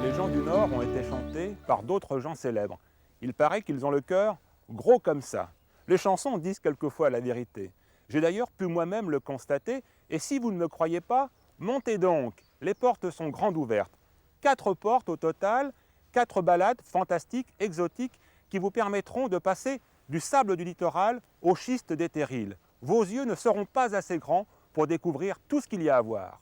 Les gens du Nord ont été chantés par d'autres gens célèbres. Il paraît qu'ils ont le cœur gros comme ça. Les chansons disent quelquefois la vérité. J'ai d'ailleurs pu moi-même le constater, et si vous ne me croyez pas, montez donc, les portes sont grandes ouvertes. 4 portes au total, 4 balades fantastiques, exotiques, qui vous permettront de passer du sable du littoral au schiste des terrils. Vos yeux ne seront pas assez grands pour découvrir tout ce qu'il y a à voir.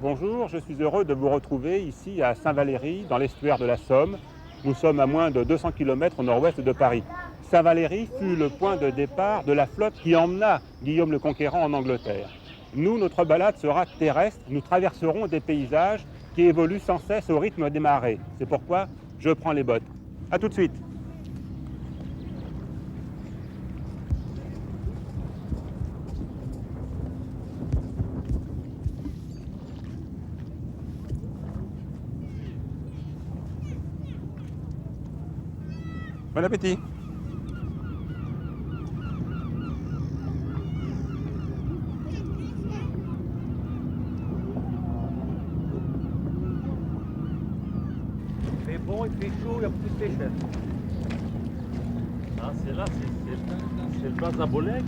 Bonjour, je suis heureux de vous retrouver ici à Saint-Valery, dans l'estuaire de la Somme. Nous sommes à moins de 200 km au nord-ouest de Paris. Saint-Valery fut le point de départ de la flotte qui emmena Guillaume le Conquérant en Angleterre. Nous, notre balade sera terrestre, nous traverserons des paysages qui évoluent sans cesse au rythme des marées. C'est pourquoi je prends les bottes. A tout de suite. Bon appétit. Il fait bon, il fait chaud, il y a beaucoup de pêcheurs. Ah, c'est là, c'est le bas Zabolek.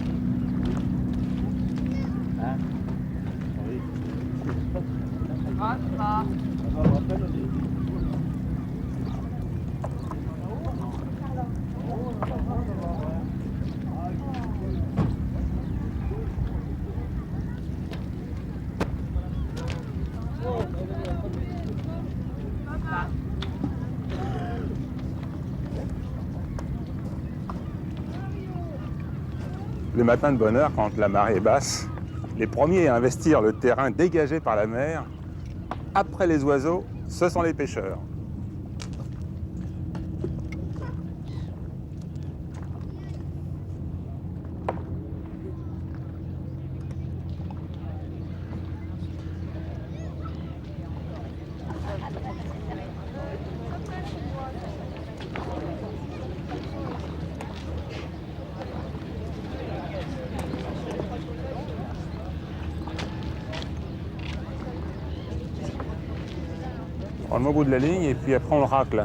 Hein? Oui. Le matin de bonne heure, quand la marée est basse, les premiers à investir le terrain dégagé par la mer, après les oiseaux, ce sont les pêcheurs. On le met au bout de la ligne et puis après on le racle.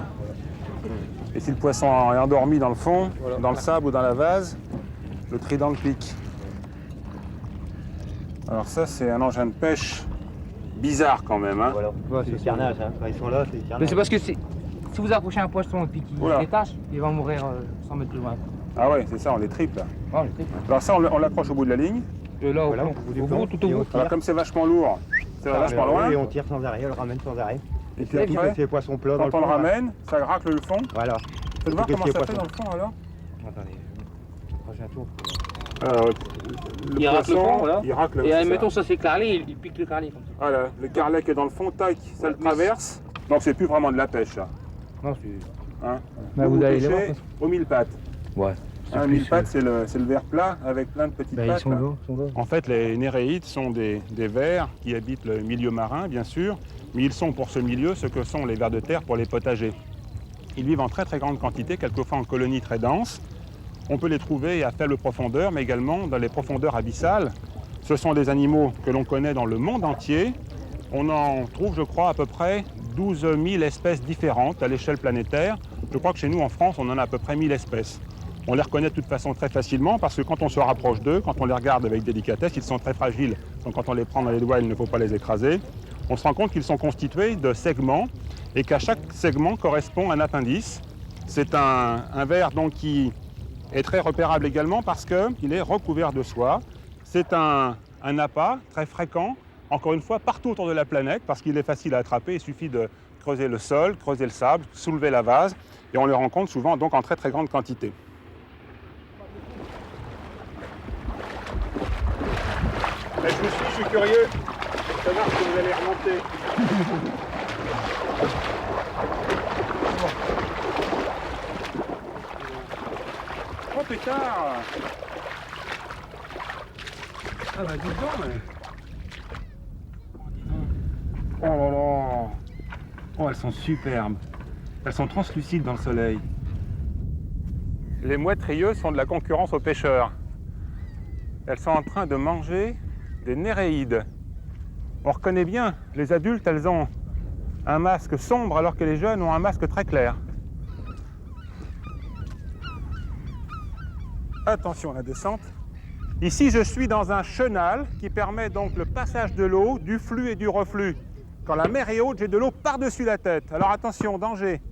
Et si le poisson est endormi dans le fond, dans le sable ou dans la vase, le trident le pique. Alors ça c'est un engin de pêche bizarre quand même. Hein. Voilà, ouais, c'est le carnage, hein. Quand ils sont là, c'est le carnage. Mais c'est parce que si vous accrochez un poisson et puis qu'il Voilà. se détache, il va mourir 100 mètres plus loin. Ah ouais, c'est ça, on les triple. Ah, je sais. Alors ça on l'accroche au bout de la ligne. Et là, Voilà, au au fond, bout du au plan, bout, tout au et on bout. tire. Alors comme c'est vachement lourd, c'est vachement loin. Et on tire sans arrêt, on le ramène sans arrêt. Et Et puis puis après, c'est les poissons plats dans quand le on le fond, là. ramène, ça racle le fond. Voilà. Faites voir Qu'est-ce comment qu'il y a ça fait poisson dans le fond alors. Attendez, prochain tour. Alors, le Il racle le poisson, fond, voilà. il racle. Et c'est ça. mettons ça c'est carrelé, il pique le carrelé comme ça. Voilà, le carlet qui est dans le fond, tac, ça le traverse. Donc c'est plus vraiment de la pêche là. Non, c'est... Hein. Bah, vous allez les voir, pêchez au mille pattes. Ouais. Un mille pattes, c'est le verre plat avec plein de petites Bah, pattes. ils sont là. là, ils sont là. En fait, les néréides sont des vers qui habitent le milieu marin, bien sûr, mais ils sont pour ce milieu ce que sont les vers de terre pour les potagers. Ils vivent en très très grande quantité, quelquefois en colonies très denses. On peut les trouver à faible profondeur, mais également dans les profondeurs abyssales. Ce sont des animaux que l'on connaît dans le monde entier. On en trouve, je crois, à peu près 12 000 espèces différentes à l'échelle planétaire. Je crois que chez nous, en France, on en a à peu près 1000 espèces. On les reconnaît de toute façon très facilement parce que quand on se rapproche d'eux, quand on les regarde avec délicatesse, ils sont très fragiles. Donc quand on les prend dans les doigts, il ne faut pas les écraser. On se rend compte qu'ils sont constitués de segments et qu'à chaque segment correspond un appendice. C'est un ver donc qui est très repérable également parce qu'il est recouvert de soie. C'est un appât très fréquent, encore une fois, partout autour de la planète parce qu'il est facile à attraper. Il suffit de creuser le sol, creuser le sable, soulever la vase et on les rencontre souvent donc en très très grande quantité. Je suis curieux de savoir si vous allez remonter. Oh putain! Ah bah dis donc, mais... Oh là là! Oh, elles sont superbes. Elles sont translucides dans le soleil. Les mouettes rieuses sont de la concurrence aux pêcheurs. Elles sont en train de manger des néréides. On reconnaît bien, les adultes, elles ont un masque sombre alors que les jeunes ont un masque très clair. Attention à la descente. Ici, je suis dans un chenal qui permet donc le passage de l'eau, du flux et du reflux. Quand la mer est haute, j'ai de l'eau par-dessus la tête. Alors attention, danger.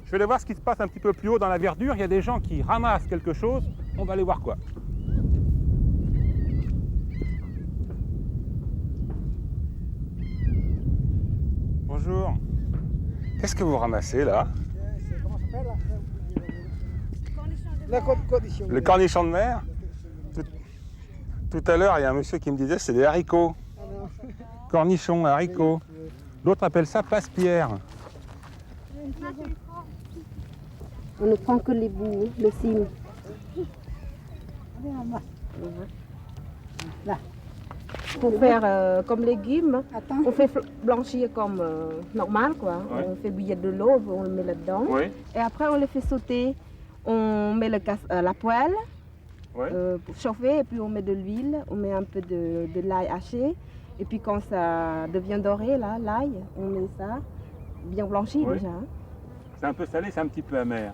Je vais aller voir ce qui se passe un petit peu plus haut dans la verdure. Il y a des gens qui ramassent quelque chose. On va aller voir quoi. Bonjour. Qu'est-ce que vous ramassez là? Comment ça s'appelle la cornichon. Le cornichon de mer? Tout à l'heure, il y a un monsieur qui me disait c'est des haricots. Ah non. Cornichons, haricots. D'autres appellent ça passe-pierre. On ne prend que les bouts, le cime. Là. Pour faire comme légumes, Attends. on fait blanchir comme normal, quoi. Ouais. On fait bouillir de l'eau, on le met là-dedans. Oui. Et après, on les fait sauter. On met la poêle Oui. pour chauffer, et puis on met de l'huile, on met un peu de l'ail haché. Et puis quand ça devient doré, là, l'ail, on met ça, bien blanchi Oui. déjà. Hein. C'est un peu salé, c'est un petit peu amer.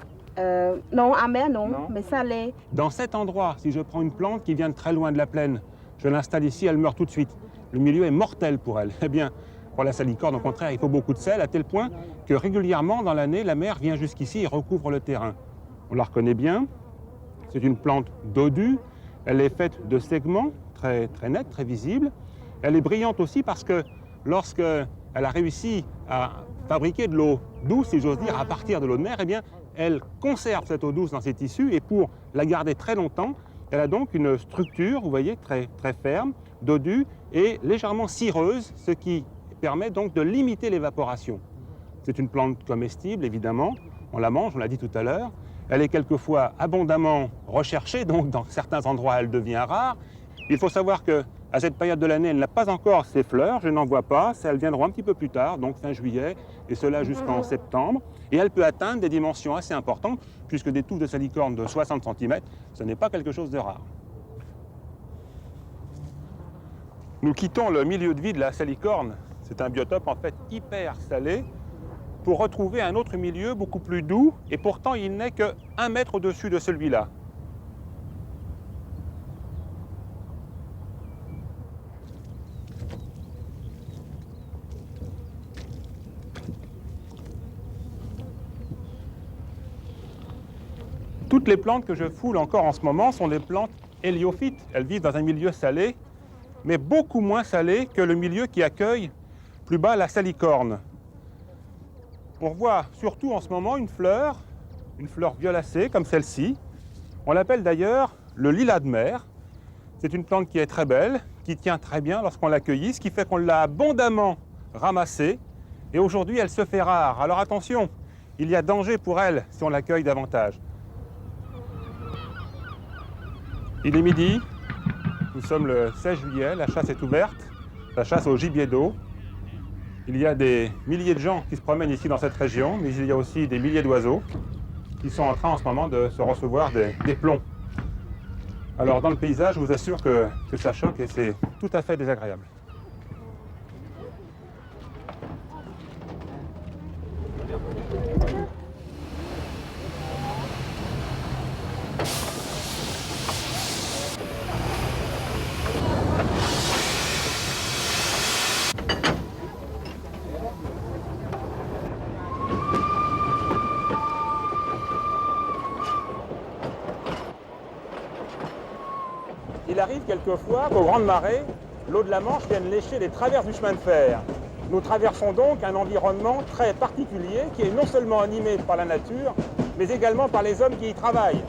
Non, amer non, Non. mais salé. Dans cet endroit, si je prends une plante qui vient de très loin de la plaine, je l'installe ici, elle meurt tout de suite. Le milieu est mortel pour elle. Eh bien, pour la salicorne, au contraire, il faut beaucoup de sel, à tel point que régulièrement dans l'année, la mer vient jusqu'ici et recouvre le terrain. On la reconnaît bien. C'est une plante dodue. Elle est faite de segments très, très nets, très visibles. Elle est brillante aussi parce que lorsqu'elle a réussi à fabriquer de l'eau douce, si j'ose dire, à partir de l'eau de mer, eh bien, elle conserve cette eau douce dans ses tissus et pour la garder très longtemps, elle a donc une structure, vous voyez, très, très ferme, dodue et légèrement cireuse, ce qui permet donc de limiter l'évaporation. C'est une plante comestible, évidemment. On la mange, on l'a dit tout à l'heure. Elle est quelquefois abondamment recherchée, donc dans certains endroits, elle devient rare. Il faut savoir qu'à cette période de l'année, elle n'a pas encore ses fleurs, je n'en vois pas. Elles viendront un petit peu plus tard, donc fin juillet, et cela jusqu'en septembre. Et elle peut atteindre des dimensions assez importantes, puisque des touffes de salicorne de 60 cm, ce n'est pas quelque chose de rare. Nous quittons le milieu de vie de la salicorne. C'est un biotope en fait hyper salé, pour retrouver un autre milieu beaucoup plus doux, et pourtant il n'est que 1 mètre au-dessus de celui-là. Toutes les plantes que je foule encore en ce moment sont des plantes héliophytes. Elles vivent dans un milieu salé, mais beaucoup moins salé que le milieu qui accueille plus bas la salicorne. On voit surtout en ce moment une fleur violacée comme celle-ci. On l'appelle d'ailleurs le lilas de mer. C'est une plante qui est très belle, qui tient très bien lorsqu'on l'accueillit, ce qui fait qu'on l'a abondamment ramassée. Et aujourd'hui, elle se fait rare. Alors attention, il y a danger pour elle si on l'accueille davantage. Il est midi, nous sommes le 16 juillet, la chasse est ouverte, la chasse au gibier d'eau. Il y a des milliers de gens qui se promènent ici dans cette région, mais il y a aussi des milliers d'oiseaux qui sont en train en ce moment de se recevoir des plombs. Alors dans le paysage, je vous assure que ça choque et c'est tout à fait désagréable. Il arrive quelquefois qu'aux grandes marées, l'eau de la Manche vienne lécher les traverses du chemin de fer. Nous traversons donc un environnement très particulier qui est non seulement animé par la nature, mais également par les hommes qui y travaillent.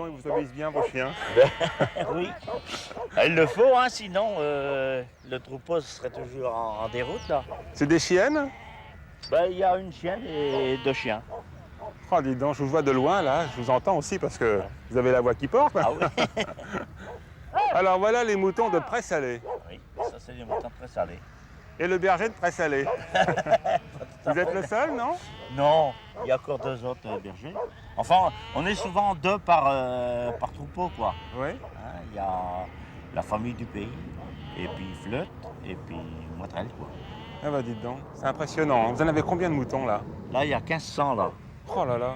donc, ils vous obéissent bien, vos chiens. Oui. Il le faut, hein, sinon le troupeau serait toujours en déroute, là. C'est des chiennes? Ben, il y a une chienne et 2 chiens. Oh, dis donc, je vous vois de loin, là. Je vous entends aussi parce que vous avez la voix qui porte. Ah oui. Alors, voilà les moutons de Pré-Salé. Oui, ça c'est des moutons très salés. Et le berger de Pré-Salé. Vous êtes le seul, non? Non, il y a encore 2 autres bergers. Enfin, on est souvent 2 par troupeau, quoi. Oui. Hein, il y a la famille du pays, et puis Fleut, et puis Moitrel, quoi. Ah bah dites donc, c'est impressionnant. Vous en avez combien de moutons, là? Là, il y a 1500, là. Oh là là.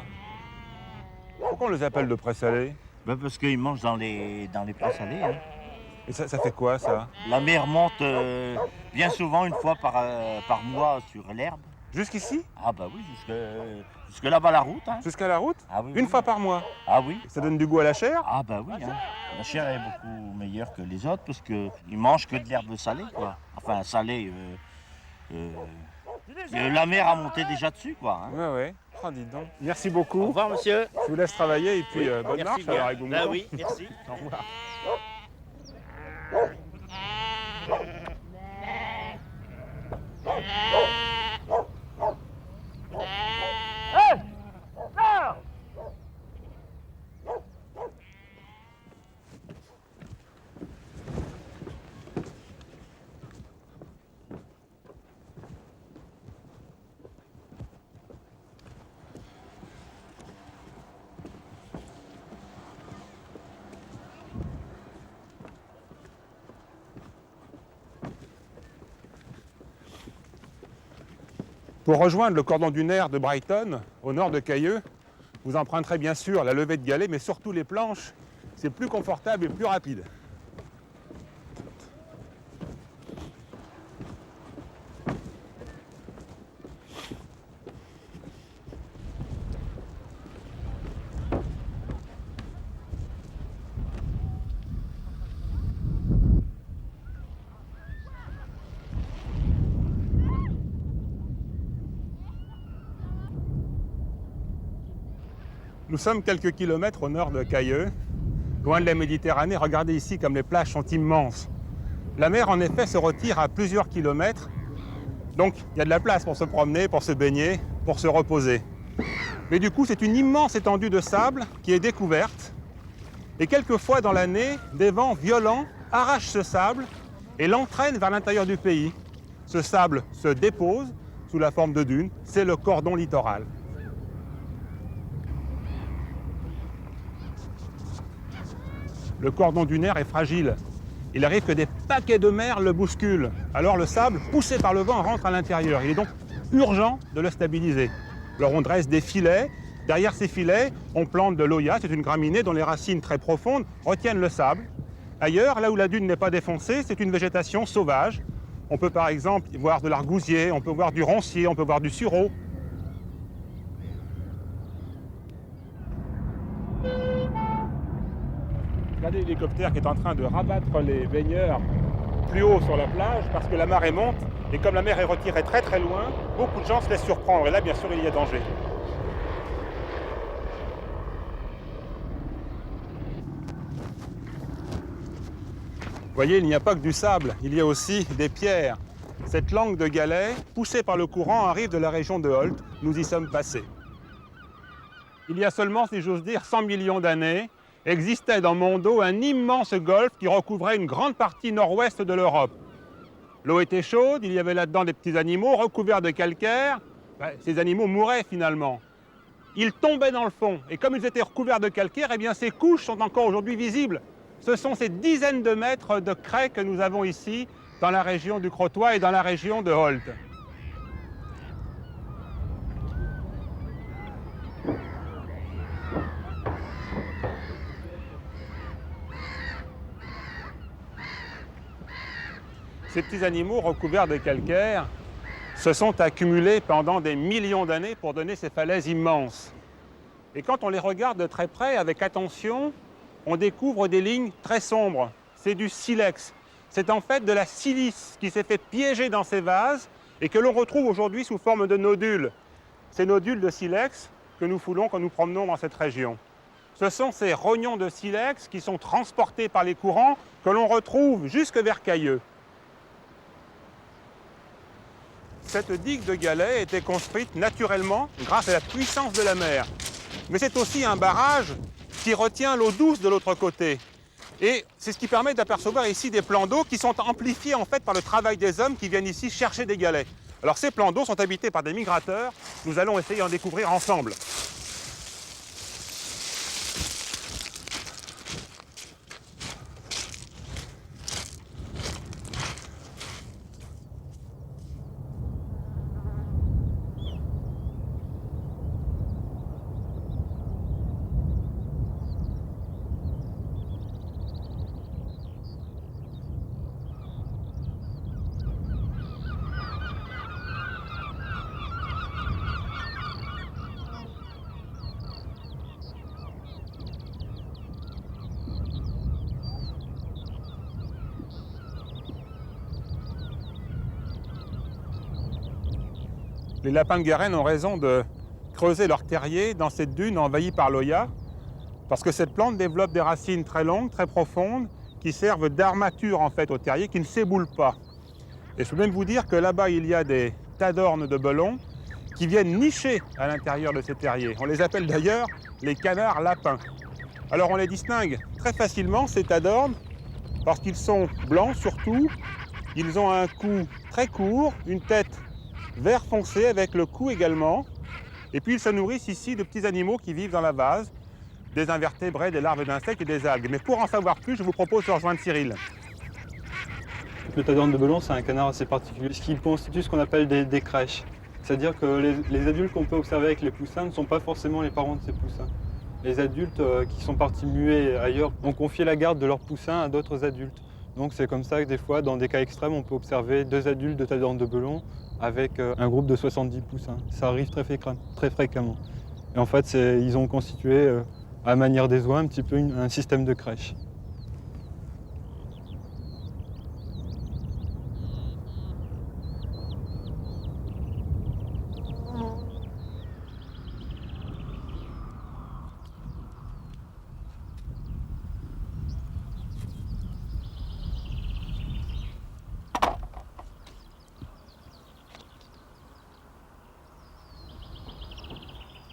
Pourquoi on les appelle de Pré-Salé? Ben, parce qu'ils mangent dans les prés salés. Hein. Et ça fait quoi, ça? La mer monte bien souvent, une fois par mois, sur l'herbe. Jusqu'ici? Ah bah oui, jusque là-bas la route. Hein. Jusqu'à la route? Ah oui, Une oui. fois par mois? Ah oui. Ça donne du goût à la chair? Ah bah oui. Hein. La chair est beaucoup meilleure que les autres parce qu'ils mangent que de l'herbe salée, quoi. Enfin, salée. La mer a monté déjà dessus, quoi. Hein. Ouais, ouais. Oh, dites donc. Merci Au beaucoup. revoir, monsieur. Je vous laisse travailler et puis bonne Merci marche bien. alors avec vos Ben moutons. oui, merci. Au revoir. Pour rejoindre le cordon dunaire de Brighton, au nord de Cailleux, vous emprunterez bien sûr la levée de galets, mais surtout les planches. C'est plus confortable et plus rapide. Nous sommes quelques kilomètres au nord de Cailleux, loin de la Méditerranée. Regardez ici comme les plages sont immenses. La mer, en effet, se retire à plusieurs kilomètres. Donc, il y a de la place pour se promener, pour se baigner, pour se reposer. Mais du coup, c'est une immense étendue de sable qui est découverte. Et quelquefois dans l'année, des vents violents arrachent ce sable et l'entraînent vers l'intérieur du pays. Ce sable se dépose sous la forme de dunes. C'est le cordon littoral. Le cordon dunaire est fragile. Il arrive que des paquets de mer le bousculent. Alors le sable, poussé par le vent, rentre à l'intérieur. Il est donc urgent de le stabiliser. Alors on dresse des filets. Derrière ces filets, on plante de l'oya. C'est une graminée dont les racines très profondes retiennent le sable. Ailleurs, là où la dune n'est pas défoncée, c'est une végétation sauvage. On peut par exemple voir de l'argousier, on peut voir du roncier, on peut voir du sureau. Regardez l'hélicoptère qui est en train de rabattre les baigneurs plus haut sur la plage parce que la marée monte et comme la mer est retirée très très loin, beaucoup de gens se laissent surprendre et là bien sûr il y a danger. Vous voyez, il n'y a pas que du sable, il y a aussi des pierres. Cette langue de galets, poussée par le courant, arrive de la région de Holt. Nous y sommes passés. Il y a seulement, si j'ose dire, 100 millions d'années, existait dans mon dos un immense golfe qui recouvrait une grande partie nord-ouest de l'Europe. L'eau était chaude, il y avait là-dedans des petits animaux recouverts de calcaire. Ces animaux mouraient finalement. Ils tombaient dans le fond et comme ils étaient recouverts de calcaire, eh bien, ces couches sont encore aujourd'hui visibles. Ce sont ces dizaines de mètres de craie que nous avons ici dans la région du Crotoy et dans la région de Holt. Ces petits animaux recouverts de calcaire se sont accumulés pendant des millions d'années pour donner ces falaises immenses. Et quand on les regarde de très près, avec attention, on découvre des lignes très sombres. C'est du silex. C'est en fait de la silice qui s'est fait piéger dans ces vases et que l'on retrouve aujourd'hui sous forme de nodules. Ces nodules de silex que nous foulons quand nous promenons dans cette région. Ce sont ces rognons de silex qui sont transportés par les courants que l'on retrouve jusque vers Cailleux. Cette digue de galets a été construite naturellement grâce à la puissance de la mer. Mais c'est aussi un barrage qui retient l'eau douce de l'autre côté. Et c'est ce qui permet d'apercevoir ici des plans d'eau qui sont amplifiés en fait par le travail des hommes qui viennent ici chercher des galets. Alors ces plans d'eau sont habités par des migrateurs. Nous allons essayer d'en découvrir ensemble. Les lapins de Garenne ont raison de creuser leur terrier dans cette dune envahie par l'Oya, parce que cette plante développe des racines très longues, très profondes, qui servent d'armature en fait au terrier, qui ne s'éboulent pas. Et je peux même vous dire que là-bas, il y a des tadornes de belons qui viennent nicher à l'intérieur de ces terriers. On les appelle d'ailleurs les canards lapins. Alors on les distingue très facilement, ces tadornes, parce qu'ils sont blancs surtout, ils ont un cou très court, une tête vert foncé avec le cou également. Et puis ils se nourrissent ici de petits animaux qui vivent dans la vase, des invertébrés, des larves d'insectes et des algues. Mais pour en savoir plus, je vous propose de rejoindre Cyril. Le tadorne de belon, c'est un canard assez particulier, ce qui constitue ce qu'on appelle des crèches. C'est-à-dire que les adultes qu'on peut observer avec les poussins ne sont pas forcément les parents de ces poussins. Les adultes qui sont partis muets ailleurs ont confié la garde de leurs poussins à d'autres adultes. Donc c'est comme ça que des fois, dans des cas extrêmes, on peut observer 2 adultes de tadorne de belon avec un groupe de 70 poussins. Ça arrive très fréquemment. Et en fait, ils ont constitué, à la manière des oies, un petit peu un système de crèche.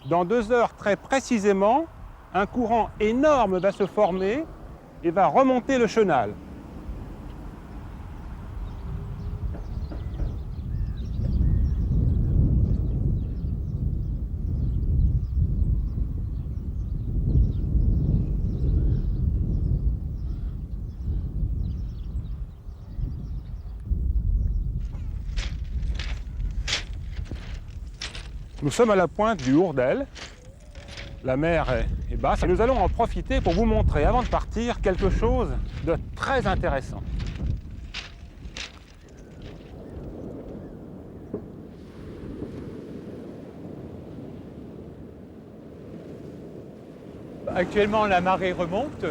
Dans 2 heures très précisément, un courant énorme va se former et va remonter le chenal. Nous sommes à la pointe du Hourdel. La mer est basse et nous allons en profiter pour vous montrer, avant de partir, quelque chose de très intéressant. Actuellement, la marée remonte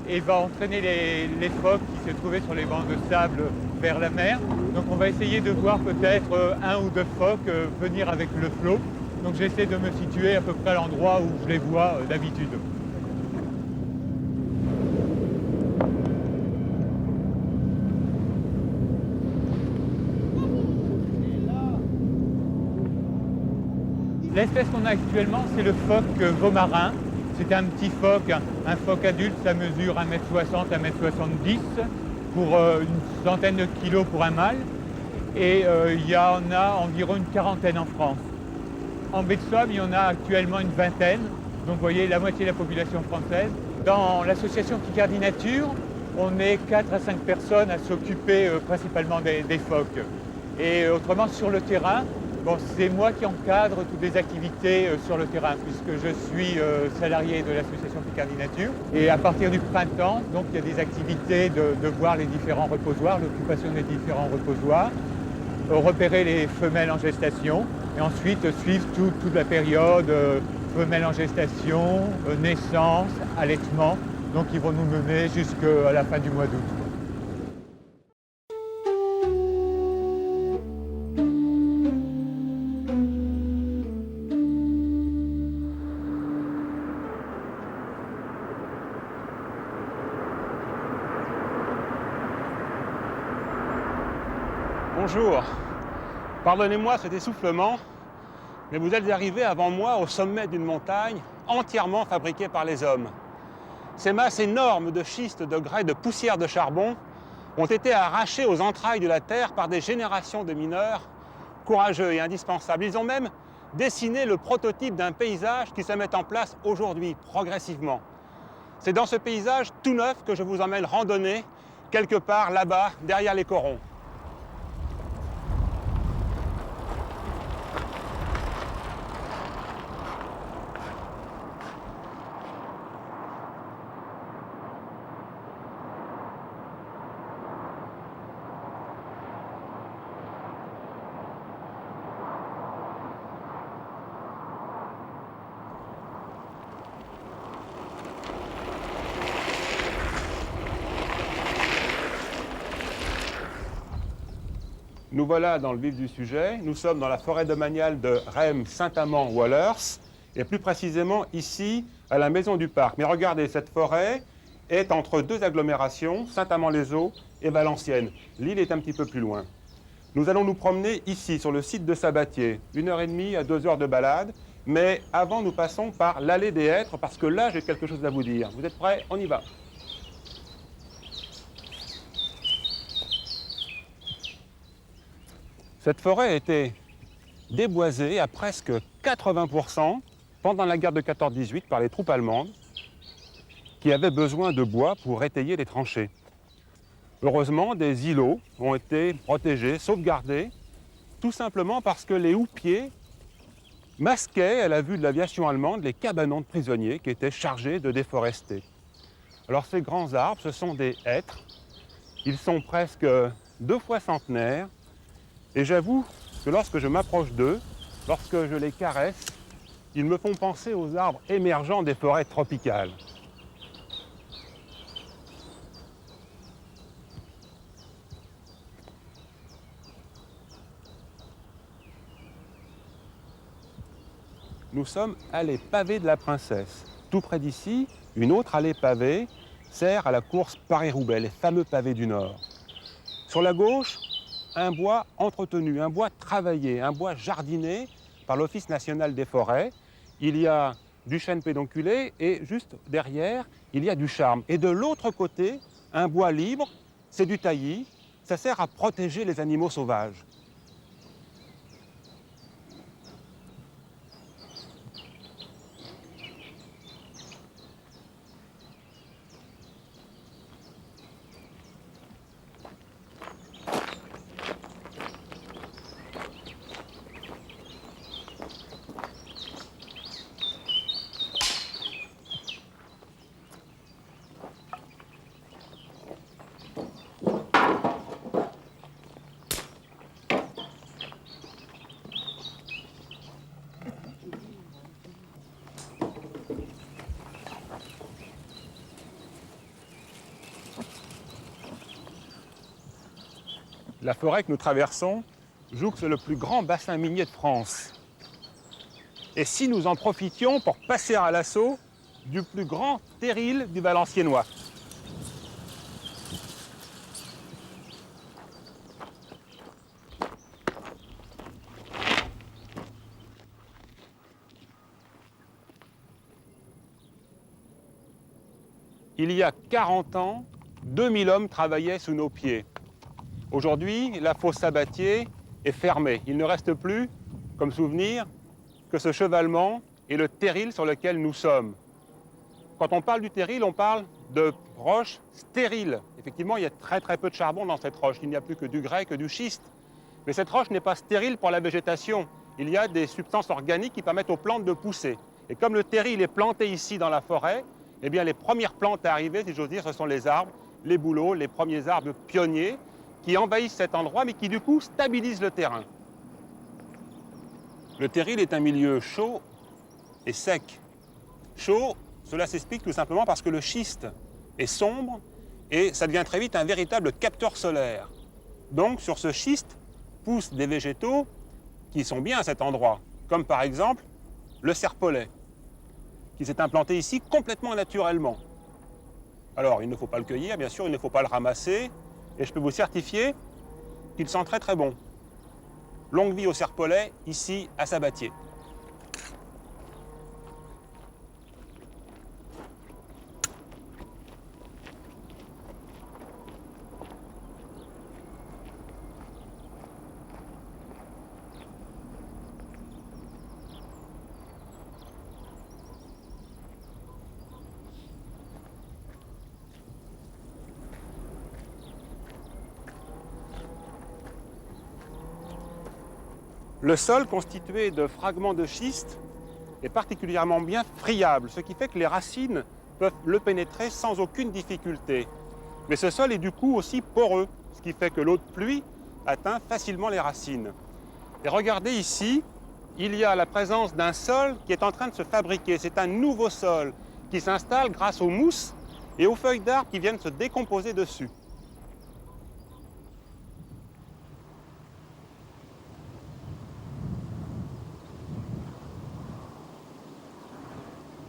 et va entraîner les phoques qui se trouvaient sur les bancs de sable vers la mer. Donc on va essayer de voir peut-être 1 ou 2 phoques venir avec le flot. Donc j'essaie de me situer à peu près à l'endroit où je les vois d'habitude. L'espèce qu'on a actuellement, c'est le phoque vaumarin. C'est un petit phoque, un phoque adulte, ça mesure 1m60, 1m70 pour une centaine de kilos pour un mâle. Et il y en a environ une quarantaine en France. En baie de Somme, il y en a actuellement une vingtaine, donc vous voyez la moitié de la population française. Dans l'association Picardie Nature, on est 4 à 5 personnes à s'occuper principalement des phoques. Et autrement, sur le terrain, bon, c'est moi qui encadre toutes les activités sur le terrain, puisque je suis salarié de l'association Picardie Nature. Et à partir du printemps, donc, il y a des activités de voir les différents reposoirs, l'occupation des différents reposoirs, repérer les femelles en gestation, et ensuite suivre toute la période femelles en gestation, naissance, allaitement. Donc ils vont nous mener jusqu'à la fin du mois d'août. Bonjour. Pardonnez-moi cet essoufflement, mais vous êtes arrivés avant moi au sommet d'une montagne entièrement fabriquée par les hommes. Ces masses énormes de schiste, de grès, de poussière de charbon ont été arrachées aux entrailles de la terre par des générations de mineurs courageux et indispensables. Ils ont même dessiné le prototype d'un paysage qui se met en place aujourd'hui, progressivement. C'est dans ce paysage tout neuf que je vous emmène randonner, quelque part là-bas, derrière les corons. Nous voilà dans le vif du sujet. Nous sommes dans la forêt domaniale de Reims-Saint-Amand-Wallers, et plus précisément ici, à la Maison du Parc. Mais regardez, cette forêt est entre deux agglomérations, Saint-Amand-les-Eaux et Valenciennes. L'île est un petit peu plus loin. Nous allons nous promener ici, sur le site de Sabatier, 1h30 à 2 heures de balade. Mais avant, nous passons par l'allée des Hêtres, parce que là, j'ai quelque chose à vous dire. Vous êtes prêts? On y va. Cette forêt a été déboisée à presque 80% pendant la guerre de 14-18 par les troupes allemandes qui avaient besoin de bois pour étayer les tranchées. Heureusement, des îlots ont été protégés, sauvegardés, tout simplement parce que les houppiers masquaient, à la vue de l'aviation allemande, les cabanons de prisonniers qui étaient chargés de déforester. Alors ces grands arbres, ce sont des hêtres. Ils sont presque 2 fois centenaires. Et j'avoue que lorsque je m'approche d'eux, lorsque je les caresse, ils me font penser aux arbres émergents des forêts tropicales. Nous sommes allée pavée de la Princesse. Tout près d'ici, une autre allée pavée sert à la course Paris-Roubaix, les fameux pavés du Nord. Sur la gauche, un bois entretenu, un bois travaillé, un bois jardiné par l'Office national des forêts. Il y a du chêne pédonculé et juste derrière, il y a du charme. Et de l'autre côté, un bois libre, c'est du taillis. Ça sert à protéger les animaux sauvages. La forêt que nous traversons jouxte le plus grand bassin minier de France. Et si nous en profitions pour passer à l'assaut du plus grand terril du Valenciennois. Il y a 40 ans, 2000 hommes travaillaient sous nos pieds. Aujourd'hui, la fosse Sabatier est fermée. Il ne reste plus, comme souvenir, que ce chevalement et le terril sur lequel nous sommes. Quand on parle du terril, on parle de roches stériles. Effectivement, il y a très peu de charbon dans cette roche. Il n'y a plus que du grès, que du schiste. Mais cette roche n'est pas stérile pour la végétation. Il y a des substances organiques qui permettent aux plantes de pousser. Et comme le terril est planté ici dans la forêt, eh bien les premières plantes à arriver, si j'ose dire, ce sont les arbres, les bouleaux, les premiers arbres pionniers qui envahissent cet endroit, mais qui du coup stabilisent le terrain. Le terril est un milieu chaud et sec. Chaud, cela s'explique tout simplement parce que le schiste est sombre et ça devient très vite un véritable capteur solaire. Donc sur ce schiste poussent des végétaux qui sont bien à cet endroit, comme par exemple le serpolet, qui s'est implanté ici complètement naturellement. Alors il ne faut pas le cueillir, bien sûr, il ne faut pas le ramasser, et je peux vous certifier qu'il sent très très bon. Longue vie au serpolet, ici à Sabatier. Le sol constitué de fragments de schiste est particulièrement bien friable, ce qui fait que les racines peuvent le pénétrer sans aucune difficulté. Mais ce sol est du coup aussi poreux, ce qui fait que l'eau de pluie atteint facilement les racines. Et regardez ici, il y a la présence d'un sol qui est en train de se fabriquer. C'est un nouveau sol qui s'installe grâce aux mousses et aux feuilles d'arbres qui viennent se décomposer dessus.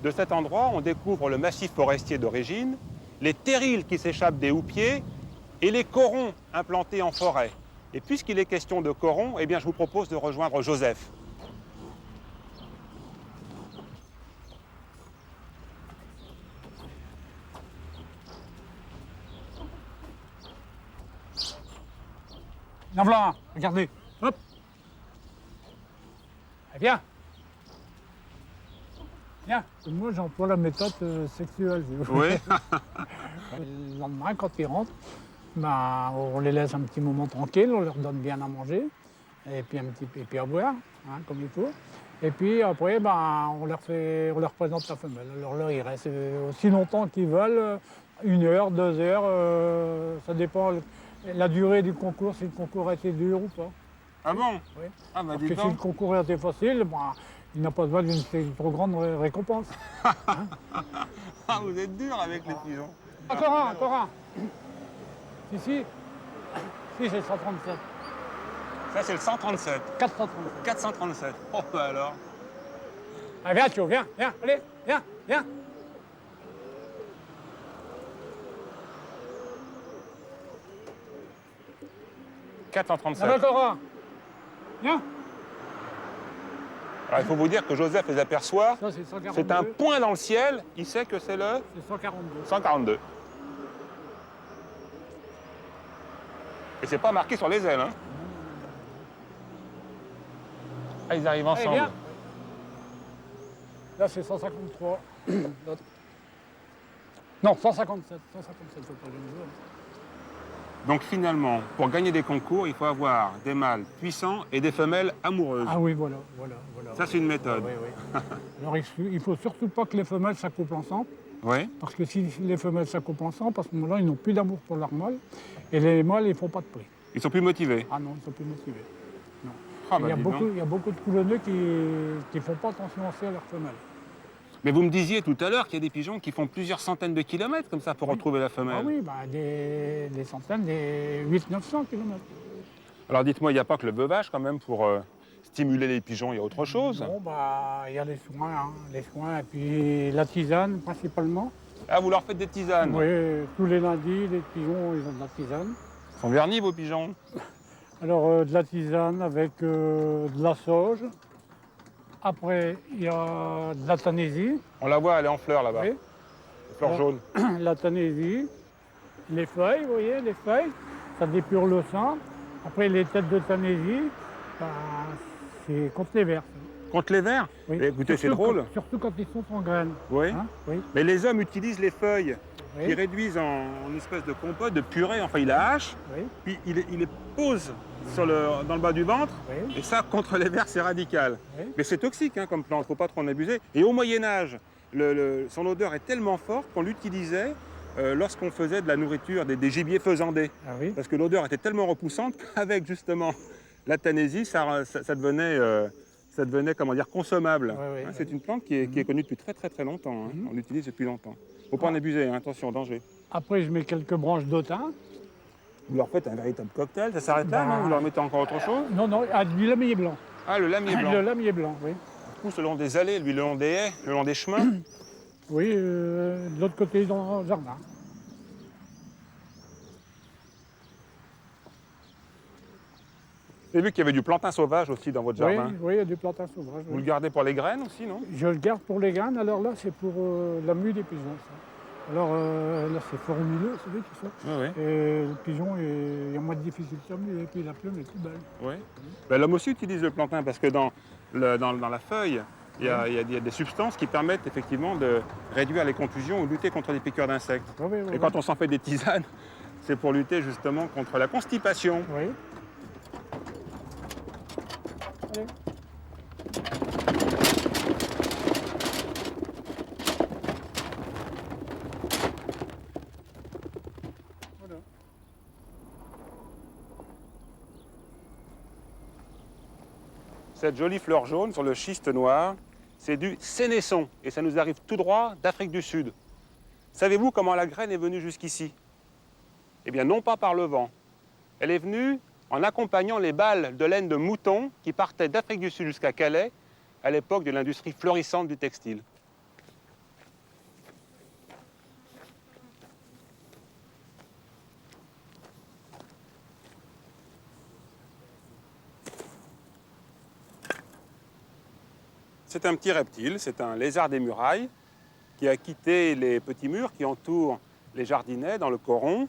De cet endroit, on découvre le massif forestier d'origine, les terrils qui s'échappent des houppiers et les corons implantés en forêt. Et puisqu'il est question de corons, eh bien, je vous propose de rejoindre Joseph. En voilà un, regardez. Hop. Eh bien. Bien. Moi, j'emploie la méthode sexuelle. Si vous voulez. Le lendemain, quand ils rentrent, ben, on les laisse un petit moment tranquilles, on leur donne bien à manger, et puis à boire, hein, comme il faut. Et puis après, ben, on leur présente la femelle. Alors là, ils restent aussi longtemps qu'ils veulent, 1 heure, 2 heures, ça dépend la durée du concours, si le concours a été dur ou pas. Ah bon? Oui. Ah bah Parce dis que si donc. le concours a été facile, ben, il n'a pas besoin d'une trop grande récompense. Ah, vous êtes dur avec les pigeons. Encore un. Si, c'est 137. Ça, c'est le 137. 437. 437. Oh, bah alors. Ah, viens, Thio, viens, allez, viens. 437. Encore un. Viens. Alors, il faut vous dire que Joseph les aperçoit. Ça, c'est 142. C'est un point dans le ciel. Il sait que c'est le C'est 142. 142. Et c'est pas marqué sur les ailes, hein. Ah, ils arrivent Allez, ensemble. viens. Là, c'est 153. L'autre. Non, 157. 157, faut pas le dire. Donc finalement, pour gagner des concours, il faut avoir des mâles puissants et des femelles amoureuses. Ah oui, voilà. Ça, c'est une méthode. Oui. Alors, il ne faut surtout pas que les femelles s'accouplent ensemble. Oui. Parce que si les femelles s'accouplent ensemble, à ce moment-là, ils n'ont plus d'amour pour leur mâle. Et les mâles, ils ne font pas de prix. Ils sont plus motivés. Ah non, ils ne sont plus motivés. Non. Ah, il, bah, y a dis donc. beaucoup, il y a beaucoup de coulonneux qui ne font pas attention aussi à leurs femelles. Mais vous me disiez tout à l'heure qu'il y a des pigeons qui font plusieurs centaines de kilomètres comme ça pour retrouver la femelle. Ah oui, bah, des centaines, des 800-900 km. Alors dites-moi, il n'y a pas que le veuvage quand même pour stimuler les pigeons, il y a autre chose? Bon, bah, il y a les soins et puis la tisane principalement. Ah, vous leur faites des tisanes? Oui, tous les lundis, les pigeons, ils ont de la tisane. Ils sont vernis, vos pigeons? Alors, de la tisane avec de la sauge. Après, il y a de la tanésie. On la voit, elle est en fleurs là-bas. Oui. Les fleurs jaunes. La tanésie, les feuilles, vous voyez, les feuilles, ça dépure le sang. Après, les têtes de tanésie, bah, c'est contre les vers. Contre les vers? Oui. Eh, écoutez, c'est Surtout drôle. Surtout quand ils sont en graines. Oui. Hein, oui. Mais les hommes utilisent les feuilles Oui. qui réduisent en espèce de compote, de purée, enfin ils la hachent, Oui. puis ils les posent dans le bas du ventre, Oui. et ça, contre les vers, c'est radical. Oui. Mais c'est toxique hein, comme plante, il ne faut pas trop en abuser. Et au Moyen-Âge, son odeur est tellement forte qu'on l'utilisait lorsqu'on faisait de la nourriture, des gibiers faisandés. Ah oui. Parce que l'odeur était tellement repoussante qu'avec justement la tanésie, ça devenait comment dire, consommable. Oui, oui, Hein, oui. c'est une plante qui est connue depuis très très longtemps. Hein. On l'utilise depuis longtemps. Il ne faut pas en abuser, hein, attention, danger. Après, je mets quelques branches d'autun. Vous leur faites un véritable cocktail, ça s'arrête là, Bah, non? Vous leur mettez encore autre chose? Non, du lamier blanc. Ah, le lamier blanc. Le lamier blanc, oui. On pousse le long des allées, lui le long des haies, le long des chemins. Oui, de l'autre côté dans le jardin. J'ai vu qu'il y avait du plantain sauvage aussi dans votre Oui, jardin. oui, il y a du plantain sauvage. Vous oui. le gardez pour les graines aussi, non? Je le garde pour les graines, alors là, c'est pour la mue des pigeons. Ça. Alors là, c'est forumineux, c'est vrai, tout ça. Oui, oui. Et le pigeon, il y a moins de difficultés à muer, et puis la plume est plus belle. Oui. Ben, l'homme aussi utilise le plantain parce que dans la feuille, il y a des substances qui permettent effectivement de réduire les contusions ou lutter contre les piqûres d'insectes. Oui, oui, oui, Et quand on s'en fait des tisanes, c'est pour lutter justement contre la constipation. oui. Allez. Voilà. Cette jolie fleur jaune sur le schiste noir, c'est du sénesson et ça nous arrive tout droit d'Afrique du Sud. Savez-vous comment la graine est venue jusqu'ici? Eh bien, non pas par le vent. Elle est venue en accompagnant les balles de laine de mouton qui partaient d'Afrique du Sud jusqu'à Calais à l'époque de l'industrie florissante du textile. C'est un petit reptile, c'est un lézard des murailles qui a quitté les petits murs qui entourent les jardinets dans le coron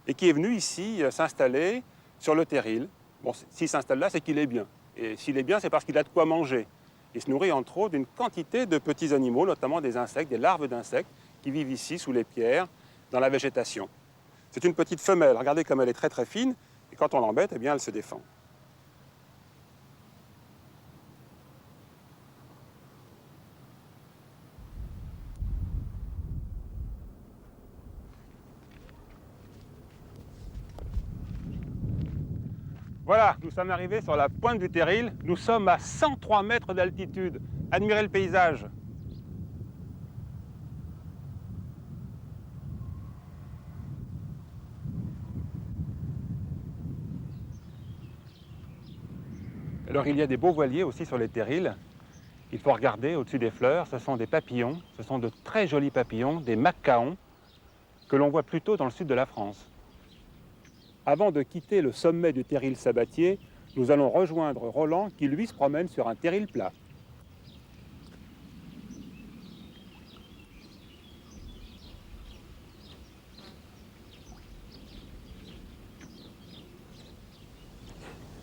et qui est venu ici s'installer sur le terril. Bon, s'il s'installe là, c'est qu'il est bien. Et s'il est bien, c'est parce qu'il a de quoi manger. Il se nourrit entre autres d'une quantité de petits animaux, notamment des insectes, des larves d'insectes qui vivent ici sous les pierres, dans la végétation. C'est une petite femelle, regardez comme elle est très très fine, et quand on l'embête, eh bien elle se défend. Voilà, nous sommes arrivés sur la pointe du terril. Nous sommes à 103 mètres d'altitude. Admirez le paysage. Alors il y a des beaux voiliers aussi sur les terrils. Il faut regarder au-dessus des fleurs, ce sont des papillons, ce sont de très jolis papillons, des macaons, que l'on voit plutôt dans le sud de la France. Avant de quitter le sommet du terril sabatier, nous allons rejoindre Roland qui lui se promène sur un terril plat.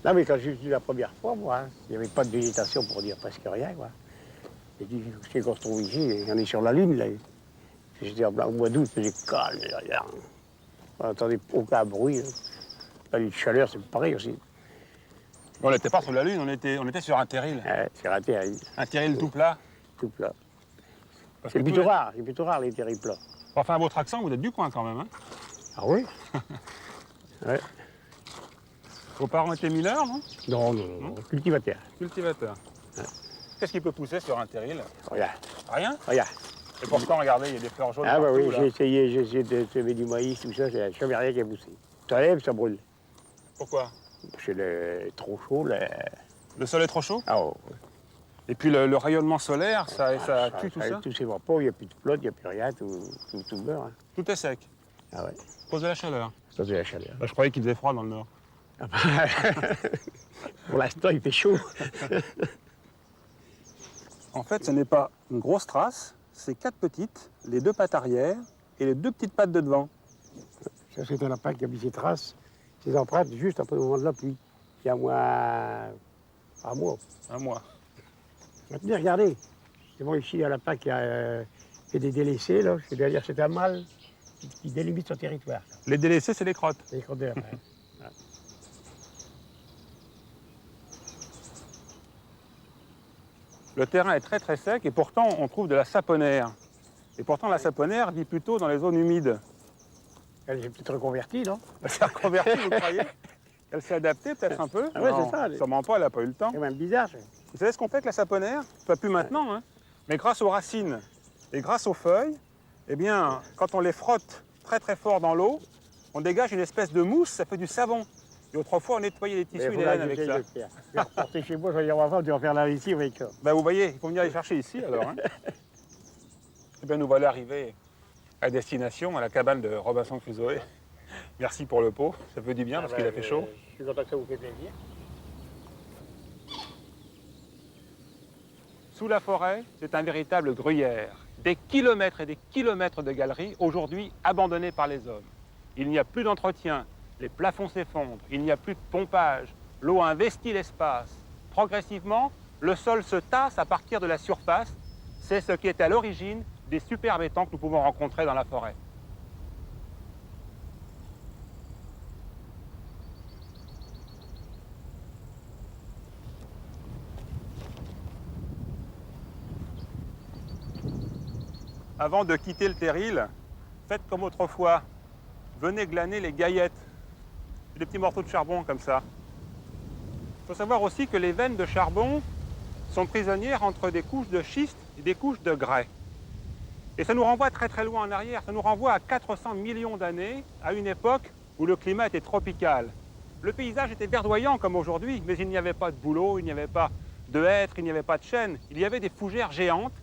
Non, mais quand je suis venu la première fois, moi, hein, il n'y avait pas de végétation pour dire presque rien, quoi. J'ai dit, c'est qu'on se trouve ici, on est sur la Lune, là. J'étais au mois d'août, c'était calme, rien. On n'entendait aucun bruit. Hein. La nuit de chaleur, c'est pareil aussi. On n'était pas sur la Lune, on était sur un terril. Ouais, c'est raté, hein. Un terril tout plat. Tout plat. Parce C'est que plutôt rare, les terrils plats. Pour faire votre accent, vous êtes du coin quand même. Hein? Ah oui? Ouais. Vos parents étaient mineurs, non? Non, cultivateur. Cultivateurs. Ouais. Qu'est-ce qui peut pousser sur un terril? Regarde, Rien? regarde. Et pourtant, regardez, il y a des fleurs jaunes Ah bah partout, oui, là. j'ai essayé de semer du maïs, tout ça, c'est jamais rien qui a poussé. Ça lève, ça brûle. Pourquoi? C'est trop chaud, là. Le soleil est trop chaud? Ah oh. Et puis le rayonnement solaire, ça tue tout ça? Tout s'évapore, il n'y a plus de flotte, il n'y a plus rien, tout meurt. Hein. Tout est sec, Ah ouais, à cause de la chaleur. ça c'est la chaleur. Bah, je croyais qu'il faisait froid dans le nord. Ah bah, pour l'instant, il fait chaud. En fait, ce n'est pas une grosse trace, c'est 4 petites, les 2 pattes arrière et les 2 petites pattes de devant. Ça, c'est un lapin qui a mis ses traces, ses empreintes, juste après le moment de la pluie. Il y a un mois. Un mois. Maintenant, regardez. C'est bon, ici, il y a un lapin qui a fait des délaissés, là. C'est-à-dire c'est un mâle qui délimite son territoire. Les délaissés, c'est les crottes. C'est les croteurs, hein. Le terrain est très très sec et pourtant on trouve de la saponaire. Et pourtant la saponaire vit plutôt dans les zones humides. Elle s'est peut-être reconvertie, non? Elle s'est reconvertie, vous croyez? Elle s'est adaptée peut-être un peu? Ah ouais, Non, c'est ça. sûrement pas, elle n'a pas eu le temps. C'est même bizarre, ça. Vous savez ce qu'on fait avec la saponaire? Pas plus maintenant, hein. Mais grâce aux racines et grâce aux feuilles, eh bien, quand on les frotte très très fort dans l'eau, on dégage une espèce de mousse, ça fait du savon. Et autrefois, on nettoyait les tissus et les laines avec ça. Je vais reporter chez moi, je vais dire, on va faire la ici avec ça. Ben, vous voyez, il faut venir les chercher ici alors. Hein. Eh bien, nous voilà arrivés à destination, à la cabane de Robinson Crusoe. Merci pour le pot, ça fait du bien parce qu'il a fait chaud. Je suis content que ça vous fait plaisir. Sous la forêt, c'est un véritable gruyère. Des kilomètres et des kilomètres de galeries, aujourd'hui abandonnées par les hommes. Il n'y a plus d'entretien, les plafonds s'effondrent, il n'y a plus de pompage, l'eau a investi l'espace. Progressivement, le sol se tasse à partir de la surface. C'est ce qui est à l'origine des superbes étangs que nous pouvons rencontrer dans la forêt. Avant de quitter le terril, faites comme autrefois. Venez glaner les gaillettes, des petits morceaux de charbon comme ça. Il faut savoir aussi que les veines de charbon sont prisonnières entre des couches de schiste et des couches de grès. Et ça nous renvoie très très loin en arrière, ça nous renvoie à 400 millions d'années, à une époque où le climat était tropical. Le paysage était verdoyant comme aujourd'hui, mais il n'y avait pas de bouleaux, il n'y avait pas de hêtres, il n'y avait pas de chênes. Il y avait des fougères géantes.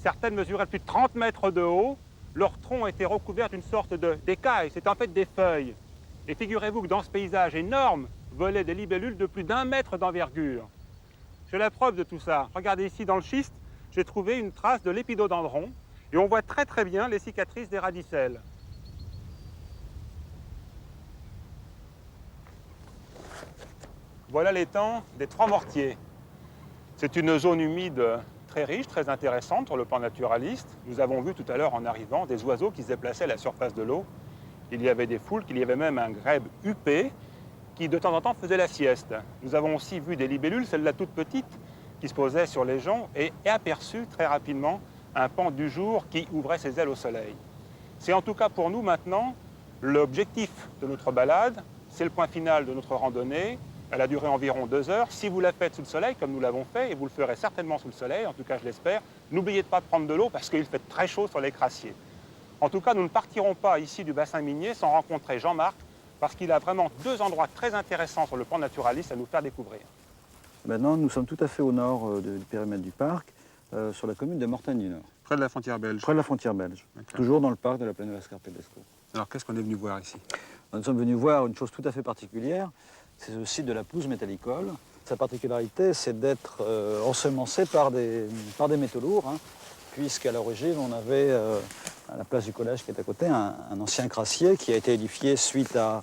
Certaines mesuraient plus de 30 mètres de haut. Leur tronc était recouvert d'une sorte d'écaille. C'était en fait des feuilles. Et figurez-vous que dans ce paysage énorme volaient des libellules de plus d'1 mètre d'envergure. J'ai la preuve de tout ça. Regardez ici dans le schiste, j'ai trouvé une trace de l'épidodendron. Et on voit très très bien les cicatrices des radicelles. Voilà l'étang des Trois Mortiers. C'est une zone humide très riche, très intéressante sur le plan naturaliste. Nous avons vu tout à l'heure en arrivant des oiseaux qui se déplaçaient à la surface de l'eau. Il y avait des foules, il y avait même un grèbe huppé qui de temps en temps faisait la sieste. Nous avons aussi vu des libellules, celle-là toute petite, qui se posait sur les joncs et aperçu très rapidement un pan du jour qui ouvrait ses ailes au soleil. C'est en tout cas pour nous maintenant l'objectif de notre balade, c'est le point final de notre randonnée. Elle a duré environ 2 heures. Si vous la faites sous le soleil, comme nous l'avons fait, et vous le ferez certainement sous le soleil, en tout cas je l'espère, n'oubliez pas de prendre de l'eau parce qu'il fait très chaud sur les crassiers. En tout cas, nous ne partirons pas ici du bassin minier sans rencontrer Jean-Marc, parce qu'il a vraiment 2 endroits très intéressants sur le plan naturaliste à nous faire découvrir. Maintenant, nous sommes tout à fait au nord du périmètre du parc, sur la commune de Mortagne du Nord. Près de la frontière belge. Près de la frontière belge, toujours dans le parc de la plaine de Lascarpedesco. Alors qu'est-ce qu'on est venu voir ici? Nous sommes venus voir une chose tout à fait particulière, c'est le site de la Pelouse métallicole. Sa particularité, c'est d'être ensemencé par des métaux lourds, hein, puisqu'à l'origine, on avait, à la place du collège qui est à côté, un ancien crassier qui a été édifié suite à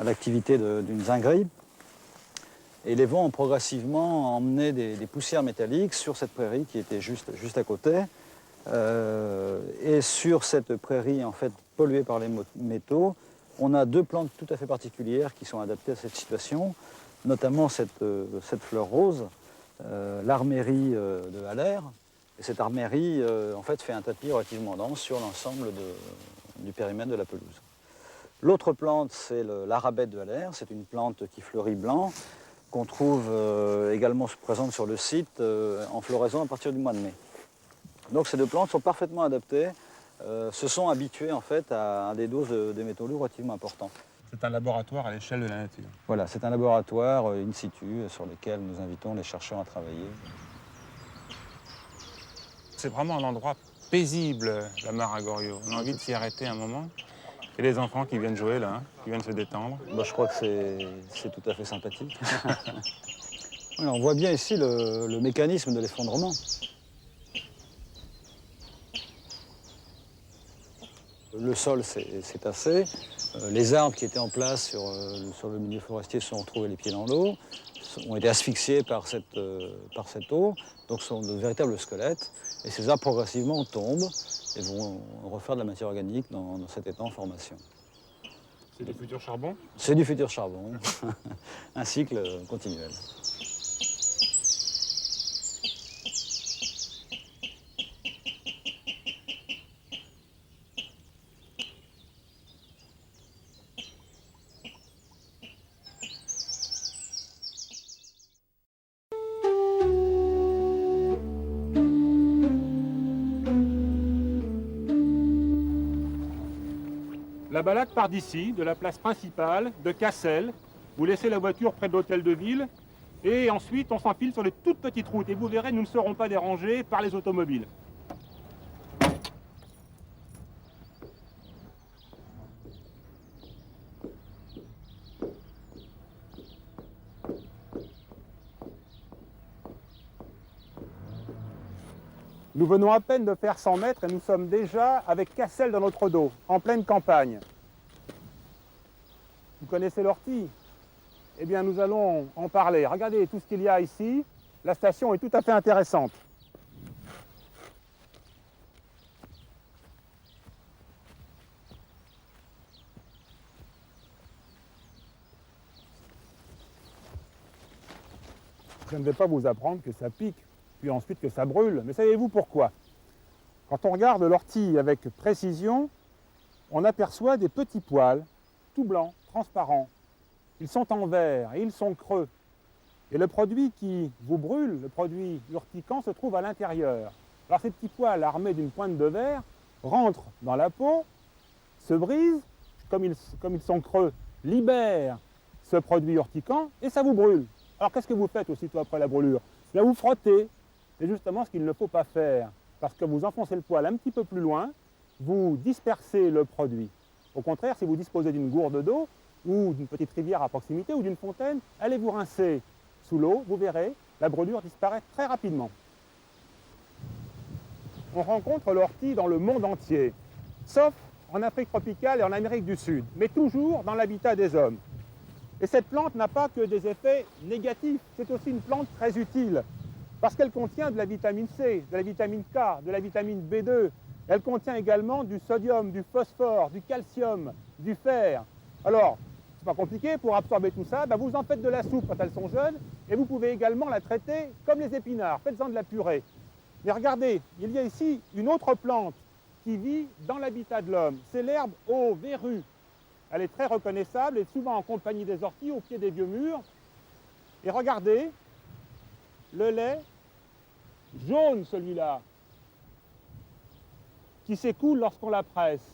l'activité d'une zinguerie. Et les vents ont progressivement emmené des poussières métalliques sur cette prairie qui était juste à côté. Et sur cette prairie, en fait, polluée par les métaux, on a 2 plantes tout à fait particulières qui sont adaptées à cette situation, notamment cette fleur rose, l'armérie de Haller. Et cette armérie, en fait, fait un tapis relativement dense sur l'ensemble du périmètre de la pelouse. L'autre plante, c'est l'arabette de Haller. C'est une plante qui fleurit blanc, qu'on trouve également présente sur le site en floraison à partir du mois de mai. Donc ces 2 plantes sont parfaitement adaptées, se sont habituées en fait à des doses de métaux lourds relativement importantes. C'est un laboratoire à l'échelle de la nature. Voilà, c'est un laboratoire in situ sur lequel nous invitons les chercheurs à travailler. C'est vraiment un endroit paisible, la mare à Goriot. On a envie de s'y arrêter un moment. Et les enfants qui viennent jouer là, qui viennent se détendre. Bah, je crois que c'est tout à fait sympathique. Voilà, on voit bien ici le mécanisme de l'effondrement. Le sol s'est tassé. Les arbres qui étaient en place sur le milieu forestier se sont retrouvés les pieds dans l'eau, ont été asphyxiés par cette eau, donc sont de véritables squelettes. Et ces arbres progressivement tombent et vont refaire de la matière organique dans cet étang en formation. C'est du futur charbon? C'est du futur charbon, un cycle continuel. La balade part d'ici, de la place principale, de Cassel. Vous laissez la voiture près de l'hôtel de ville et ensuite on s'enfile sur les toutes petites routes. Et vous verrez, nous ne serons pas dérangés par les automobiles. Nous venons à peine de faire 100 mètres et nous sommes déjà avec Cassel dans notre dos, en pleine campagne. Vous connaissez l'ortie? Eh bien, nous allons en parler. Regardez tout ce qu'il y a ici. La station est tout à fait intéressante. Je ne vais pas vous apprendre que ça pique, puis ensuite que ça brûle. Mais savez-vous pourquoi? Quand on regarde l'ortie avec précision, on aperçoit des petits poils, tout blancs, transparents. Ils sont en verre et ils sont creux. Et le produit qui vous brûle, le produit urticant, se trouve à l'intérieur. Alors ces petits poils armés d'une pointe de verre rentrent dans la peau, se brisent, comme ils sont creux, libèrent ce produit urticant et ça vous brûle. Alors qu'est-ce que vous faites aussitôt après la brûlure? Là, vous frottez. C'est justement ce qu'il ne faut pas faire. Parce que vous enfoncez le poil un petit peu plus loin, vous dispersez le produit. Au contraire, si vous disposez d'une gourde d'eau ou d'une petite rivière à proximité ou d'une fontaine, allez vous rincer sous l'eau, vous verrez, la brûlure disparaît très rapidement. On rencontre l'ortie dans le monde entier, sauf en Afrique tropicale et en Amérique du Sud, mais toujours dans l'habitat des hommes. Et cette plante n'a pas que des effets négatifs, c'est aussi une plante très utile, parce qu'elle contient de la vitamine C, de la vitamine K, de la vitamine B2. Elle contient également du sodium, du phosphore, du calcium, du fer. Alors, c'est pas compliqué, pour absorber tout ça, vous en faites de la soupe quand elles sont jeunes, et vous pouvez également la traiter comme les épinards, faites-en de la purée. Mais regardez, il y a ici une autre plante qui vit dans l'habitat de l'homme, c'est l'herbe aux verrues. Elle est très reconnaissable et souvent en compagnie des orties au pied des vieux murs. Et regardez, le lait jaune celui-là, qui s'écoule lorsqu'on la presse.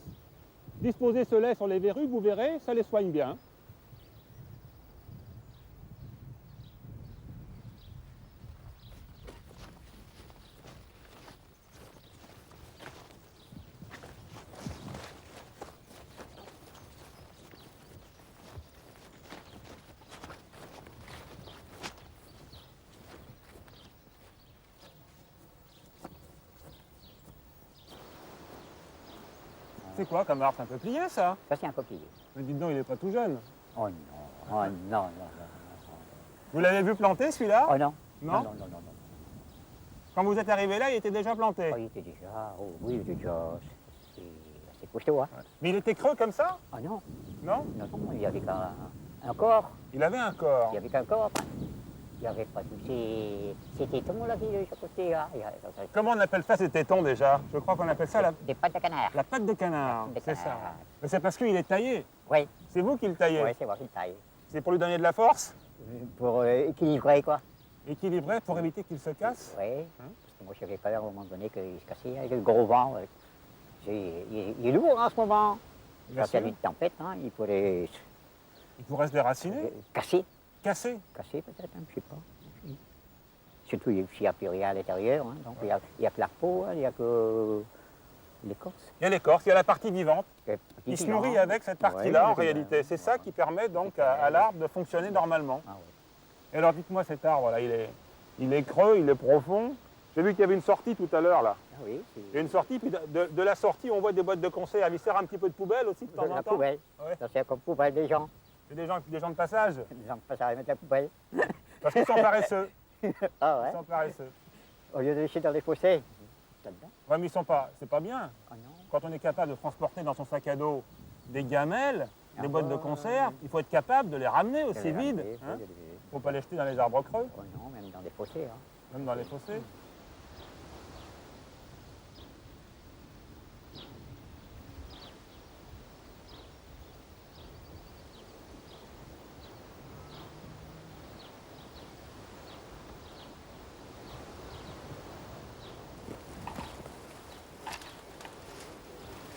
Disposez ce lait sur les verrues, vous verrez, ça les soigne bien. C'est quoi comme arbre? C'est un peuplier, ça? Ça, c'est un peuplier. Mais dites donc, il n'est pas tout jeune. Oh non, oh non, non, non. Vous l'avez vu planter, celui-là? Oh non. Non? Non, non, non, non. Quand vous êtes arrivé là, il était déjà planté? Oh, il était déjà, oh, oui, il était déjà, c'est costaud, hein. Mais il était creux comme ça? Ah non. Non? Non, non, il y avait un corps. Il avait un corps. Il y avait qu'un corps. Il n'y avait pas tous ces tétons là qui de chaque côté. Là. Comment on appelle ça, ces tétons déjà? Je crois qu'on appelle ça des pattes de canard. La patte de canard, c'est ça. Mais c'est parce qu'il est taillé. Oui. C'est vous qui le taillez? Oui, c'est moi qui le taille. C'est pour lui donner de la force? Pour équilibrer, quoi. Équilibrer pour éviter qu'il se casse? Oui. Hein? Parce que moi, j'avais peur à un moment donné qu'il se cassait avec le gros vent. Il est lourd en ce moment. Quand il y a une tempête, hein, il pourrait se déraciner? Casser. Casser? Casser peut-être, hein, je ne sais pas. Surtout s'il n'y a plus rien à l'intérieur. Hein, donc il n'y a que la peau, hein, il n'y a que l'écorce. Il y a l'écorce, il y a la partie vivante. Il se nourrit avec cette partie-là en réalité. C'est ça qui permet donc à l'arbre de fonctionner normalement. Ah, ouais. Et alors dites-moi, cet arbre-là, il est creux, il est profond. J'ai vu qu'il y avait une sortie tout à l'heure là. Ah oui. Il y a une sortie, puis de la sortie, on voit des boîtes de conserve. Il sert un petit peu de poubelle aussi de temps en temps. La poubelle. Ouais. Ça sert comme poubelle des gens. C'est des gens de passage. Les gens de passage, ils mettent la poubelle. Parce qu'ils sont paresseux. Ah ouais. Ils sont paresseux. Au lieu de laisser dans les fossés. Là-dedans. Ouais, mais c'est pas bien. Ah non. Quand on est capable de transporter dans son sac à dos des gamelles, des boîtes de ouais. conserve, il faut être capable de les ramener aussi vides. Il ne faut pas les jeter dans les arbres creux, Oh non, même dans des fossés. Hein. même dans les fossés.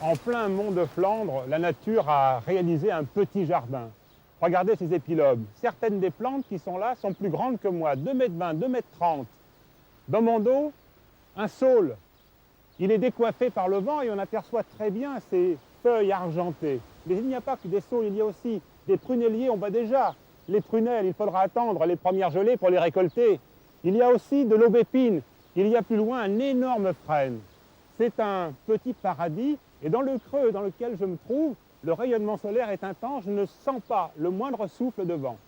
En plein mont de Flandre, la nature a réalisé un petit jardin. Regardez ces épilogues. Certaines des plantes qui sont là sont plus grandes que moi, 2,20 m, 2,30 m. Dans mon dos, un saule. Il est décoiffé par le vent et on aperçoit très bien ses feuilles argentées. Mais il n'y a pas que des saules, il y a aussi des prunelliers. On voit déjà les prunelles, il faudra attendre les premières gelées pour les récolter. Il y a aussi de l'aubépine Il y a plus loin un énorme frêne. C'est un petit paradis et dans le creux dans lequel je me trouve, le rayonnement solaire est intense, je ne sens pas le moindre souffle de vent.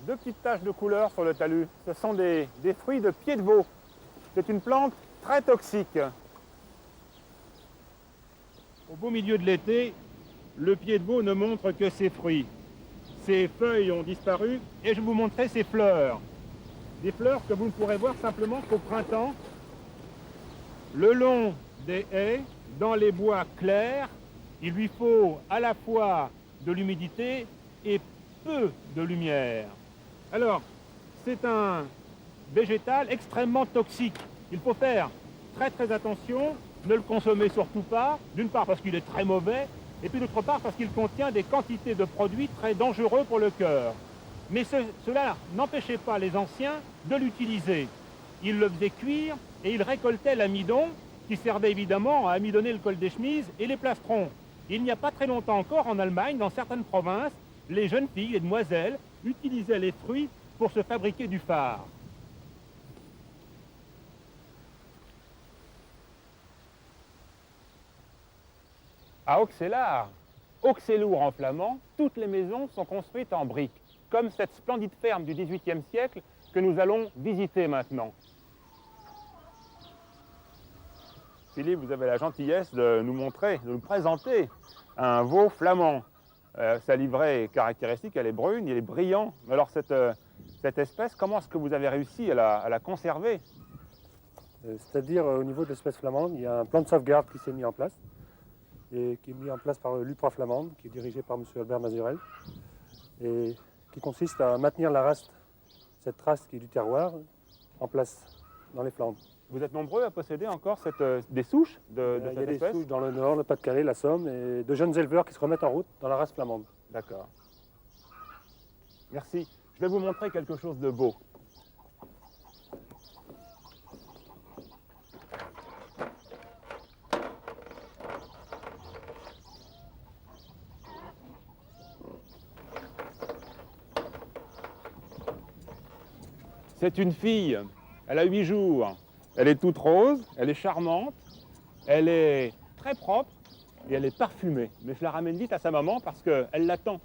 Deux petites taches de couleur sur le talus. Ce sont des fruits de pied de veau. C'est une plante très toxique. Au beau milieu de l'été, le pied de veau ne montre que ses fruits. Ses feuilles ont disparu et je vous montrerai ses fleurs. Des fleurs que vous ne pourrez voir simplement qu'au printemps, le long des haies, dans les bois clairs. Il lui faut à la fois de l'humidité et peu de lumière. Alors, c'est un végétal extrêmement toxique. Il faut faire très très attention, ne le consommer surtout pas, d'une part parce qu'il est très mauvais, et puis d'autre part parce qu'il contient des quantités de produits très dangereux pour le cœur. Mais cela n'empêchait pas les anciens de l'utiliser. Ils le faisaient cuire et ils récoltaient l'amidon, qui servait évidemment à amidonner le col des chemises et les plastrons. Il n'y a pas très longtemps encore, en Allemagne, dans certaines provinces, les jeunes filles, les demoiselles, utilisaient les fruits pour se fabriquer du fard. À Auxellard, Auxellour en flamand, toutes les maisons sont construites en briques, comme cette splendide ferme du XVIIIe siècle que nous allons visiter maintenant. Philippe, vous avez la gentillesse de nous montrer, de nous présenter un veau flamand. Sa livrée est caractéristique, elle est brune, il est brillant. Alors cette espèce, comment est-ce que vous avez réussi à la conserver? C'est-à-dire au niveau de l'espèce flamande, il y a un plan de sauvegarde qui s'est mis en place et qui est mis en place par l'UPRA flamande, qui est dirigé par M. Albert Mazurel, et qui consiste à maintenir cette race qui est du terroir, en place dans les Flandres. Vous êtes nombreux à posséder encore des souches de cette espèce? Il y a des souches dans le Nord, le Pas-de-Calais, la Somme, et de jeunes éleveurs qui se remettent en route dans la race flamande. D'accord. Merci. Je vais vous montrer quelque chose de beau. C'est une fille, elle a 8 jours. Elle est toute rose, elle est charmante, elle est très propre et elle est parfumée. Mais je la ramène vite à sa maman parce qu'elle l'attend.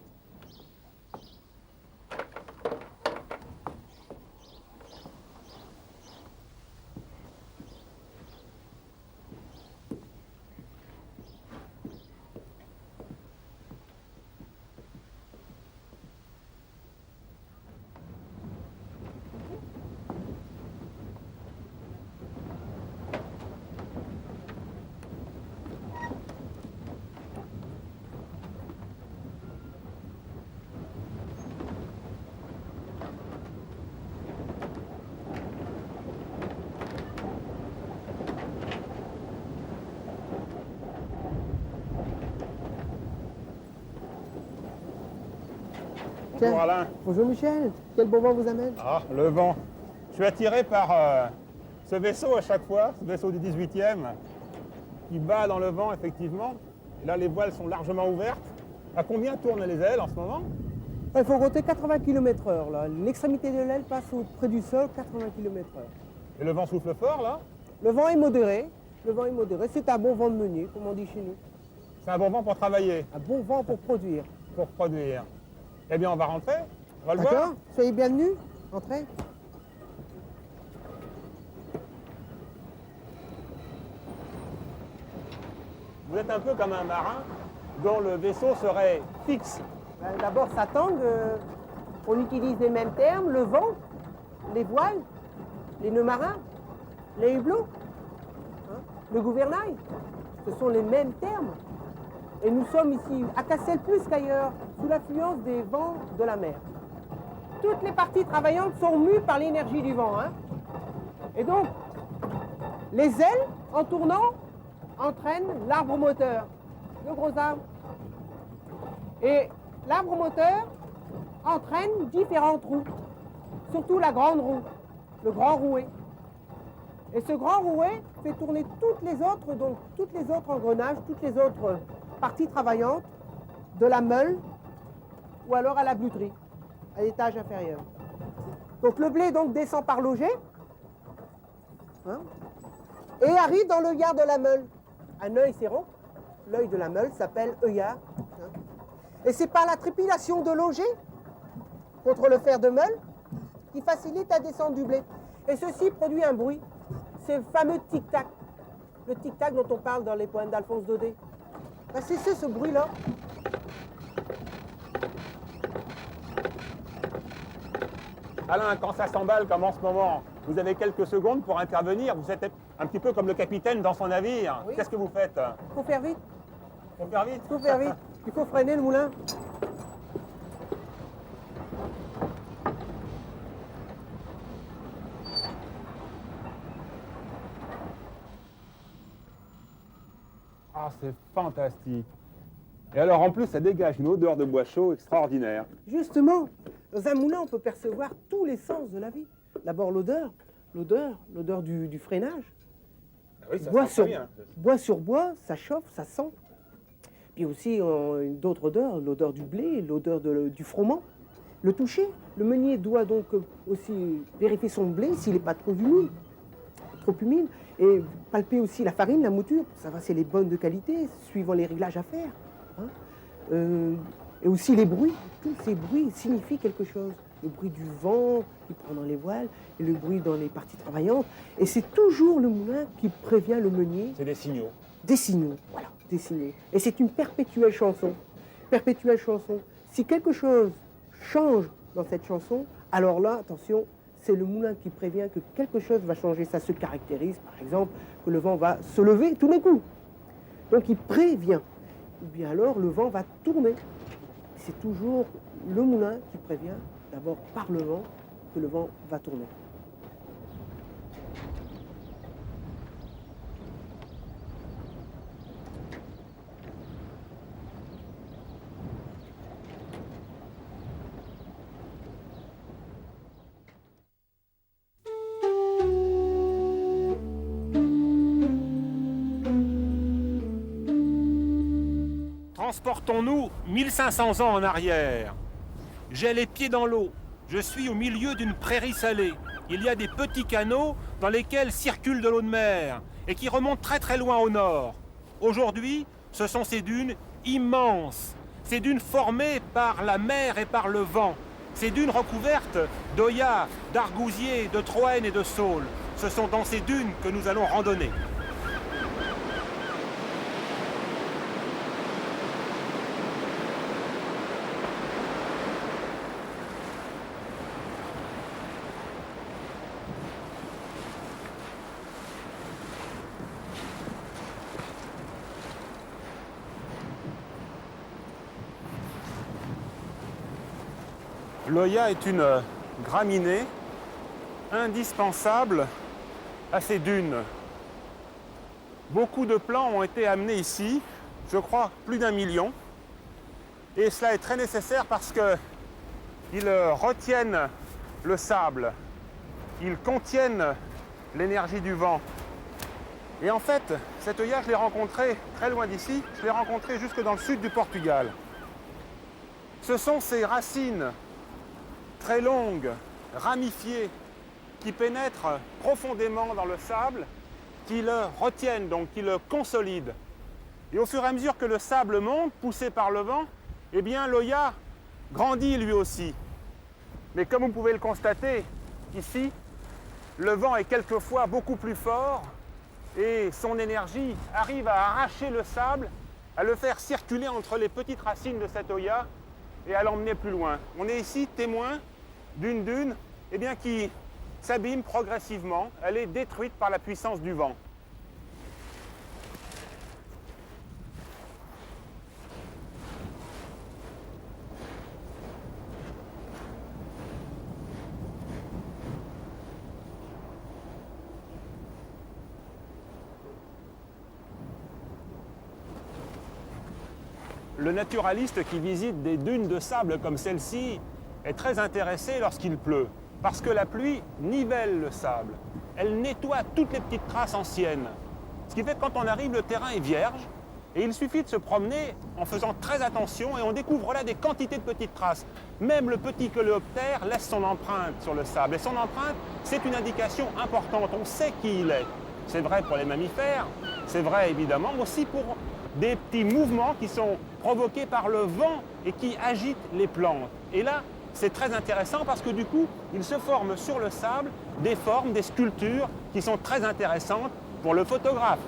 Bonjour Alain. Bonjour Michel, quel bon vent vous amène? Ah, le vent. Je suis attiré par ce vaisseau à chaque fois, ce vaisseau du 18e, qui bat dans le vent effectivement. Et là, les voiles sont largement ouvertes. À combien tournent les ailes en ce moment? Il faut compter 80 km/h. L'extrémité de l'aile passe près du sol, 80 km/h. Et le vent souffle fort là? Le vent est modéré. Le vent est modéré. C'est un bon vent de meunier, comme on dit chez nous. C'est un bon vent pour travailler? Un bon vent pour produire. Pour produire. Eh bien, on va rentrer, on va le voir. D'accord, soyez bienvenus, entrez. Vous êtes un peu comme un marin dont le vaisseau serait fixe. D'abord, ça tangue. On utilise les mêmes termes, le vent, les voiles, les nœuds marins, les hublots, le gouvernail. Ce sont les mêmes termes. Et nous sommes ici, à Cassel plus qu'ailleurs, sous l'affluence des vents de la mer. Toutes les parties travaillantes sont mues par l'énergie du vent. Et donc, les ailes, en tournant, entraîne l'arbre moteur, le gros arbre. Et l'arbre moteur entraîne différentes roues, surtout la grande roue, le grand rouet. Et ce grand rouet fait tourner toutes les autres engrenages, toutes les autres parties travaillantes de la meule ou alors à la bluterie, à l'étage inférieur. Donc le blé donc descend par l'auger hein, et arrive dans l'œillard de la meule. Un œil, c'est rond. L'œil de la meule s'appelle œillard. Hein. Et c'est par la trépidation de l'auger contre le fer de meule qui facilite la descente du blé. Et ceci produit un bruit, c'est le fameux tic-tac. Le tic-tac dont on parle dans les poèmes d'Alphonse Daudet. Ben, c'est ce bruit-là. Alain, quand ça s'emballe comme en ce moment, vous avez quelques secondes pour intervenir. Vous êtes un petit peu comme le capitaine dans son navire. Oui. Qu'est-ce que vous faites? Il faut faire vite. Faut faire vite. Il faut faire vite. Il faut freiner le moulin. Ah, c'est fantastique. Et alors, en plus, ça dégage une odeur de bois chaud extraordinaire. Justement, dans un moulin, on peut percevoir tous les sens de la vie. D'abord l'odeur du freinage. Ah oui, ça bois, sent sur, très bien. bois sur bois, ça chauffe, ça sent. Puis aussi d'autres odeurs, l'odeur du blé, l'odeur du froment, le toucher. Le meunier doit donc aussi vérifier son blé s'il n'est pas trop humide, et palper aussi la farine, la mouture, pour savoir si elle est bonne de qualité, suivant les réglages à faire. Hein. Et aussi les bruits, tous ces bruits signifient quelque chose. Le bruit du vent qui prend dans les voiles, et le bruit dans les parties travaillantes. Et c'est toujours le moulin qui prévient le meunier. C'est des signaux. Des signaux, voilà, des signaux. Et c'est une perpétuelle chanson. Perpétuelle chanson. Si quelque chose change dans cette chanson, alors là, attention, c'est le moulin qui prévient que quelque chose va changer. Ça se caractérise, par exemple, que le vent va se lever tout d'un coup. Donc il prévient. Ou bien alors, le vent va tourner. C'est toujours le moulin qui prévient, d'abord par le vent, que le vent va tourner. Transportons-nous 1500 ans en arrière. J'ai les pieds dans l'eau. Je suis au milieu d'une prairie salée. Il y a des petits canaux dans lesquels circule de l'eau de mer et qui remontent très très loin au nord. Aujourd'hui, ce sont ces dunes immenses. Ces dunes formées par la mer et par le vent. Ces dunes recouvertes d'oya, d'argousiers, de troènes et de saules. Ce sont dans ces dunes que nous allons randonner. L'oya est une graminée indispensable à ces dunes. Beaucoup de plants ont été amenés ici, je crois plus d'1 million. Et cela est très nécessaire parce qu'ils retiennent le sable, ils contiennent l'énergie du vent. Et en fait, cet œillard, je l'ai rencontré très loin d'ici, je l'ai rencontré jusque dans le sud du Portugal. Ce sont ces racines très longues, ramifiées, qui pénètrent profondément dans le sable, qui le retiennent, donc qui le consolident. Et au fur et à mesure que le sable monte, poussé par le vent, eh bien l'oya grandit lui aussi. Mais comme vous pouvez le constater, ici, le vent est quelquefois beaucoup plus fort et son énergie arrive à arracher le sable, à le faire circuler entre les petites racines de cette oya et à l'emmener plus loin. On est ici témoin d'une dune eh bien, qui s'abîme progressivement. Elle est détruite par la puissance du vent. Le naturaliste qui visite des dunes de sable comme celle-ci est très intéressé lorsqu'il pleut, parce que la pluie nivelle le sable. Elle nettoie toutes les petites traces anciennes. Ce qui fait que quand on arrive, le terrain est vierge, et il suffit de se promener en faisant très attention, et on découvre là des quantités de petites traces. Même le petit coléoptère laisse son empreinte sur le sable, et son empreinte, c'est une indication importante, on sait qui il est. C'est vrai pour les mammifères, c'est vrai évidemment aussi pour des petits mouvements qui sont provoqués par le vent et qui agitent les plantes. Et là, c'est très intéressant parce que du coup, il se forme sur le sable des formes, des sculptures qui sont très intéressantes pour le photographe.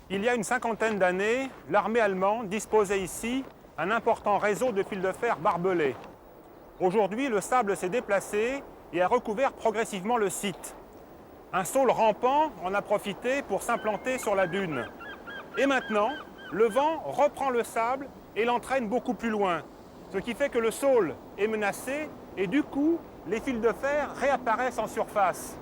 Il y a une cinquantaine d'années, l'armée allemande disposait ici un important réseau de fils de fer barbelés. Aujourd'hui, le sable s'est déplacé et a recouvert progressivement le site. Un saule rampant en a profité pour s'implanter sur la dune. Et maintenant, le vent reprend le sable et l'entraîne beaucoup plus loin, ce qui fait que le saule est menacé et du coup, les fils de fer réapparaissent en surface.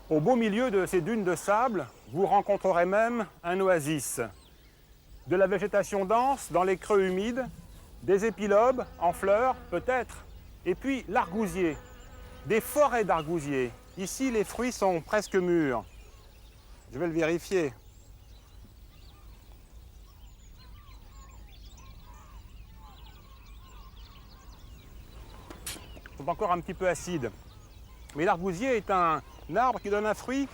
Au beau milieu de ces dunes de sable, vous rencontrerez même un oasis. De la végétation dense dans les creux humides, des épilobes en fleurs peut-être, et puis l'argousier, des forêts d'argousiers. Ici, les fruits sont presque mûrs. Je vais le vérifier. Ils sont encore un petit peu acides. Mais l'argousier est un arbre qui donne un fruit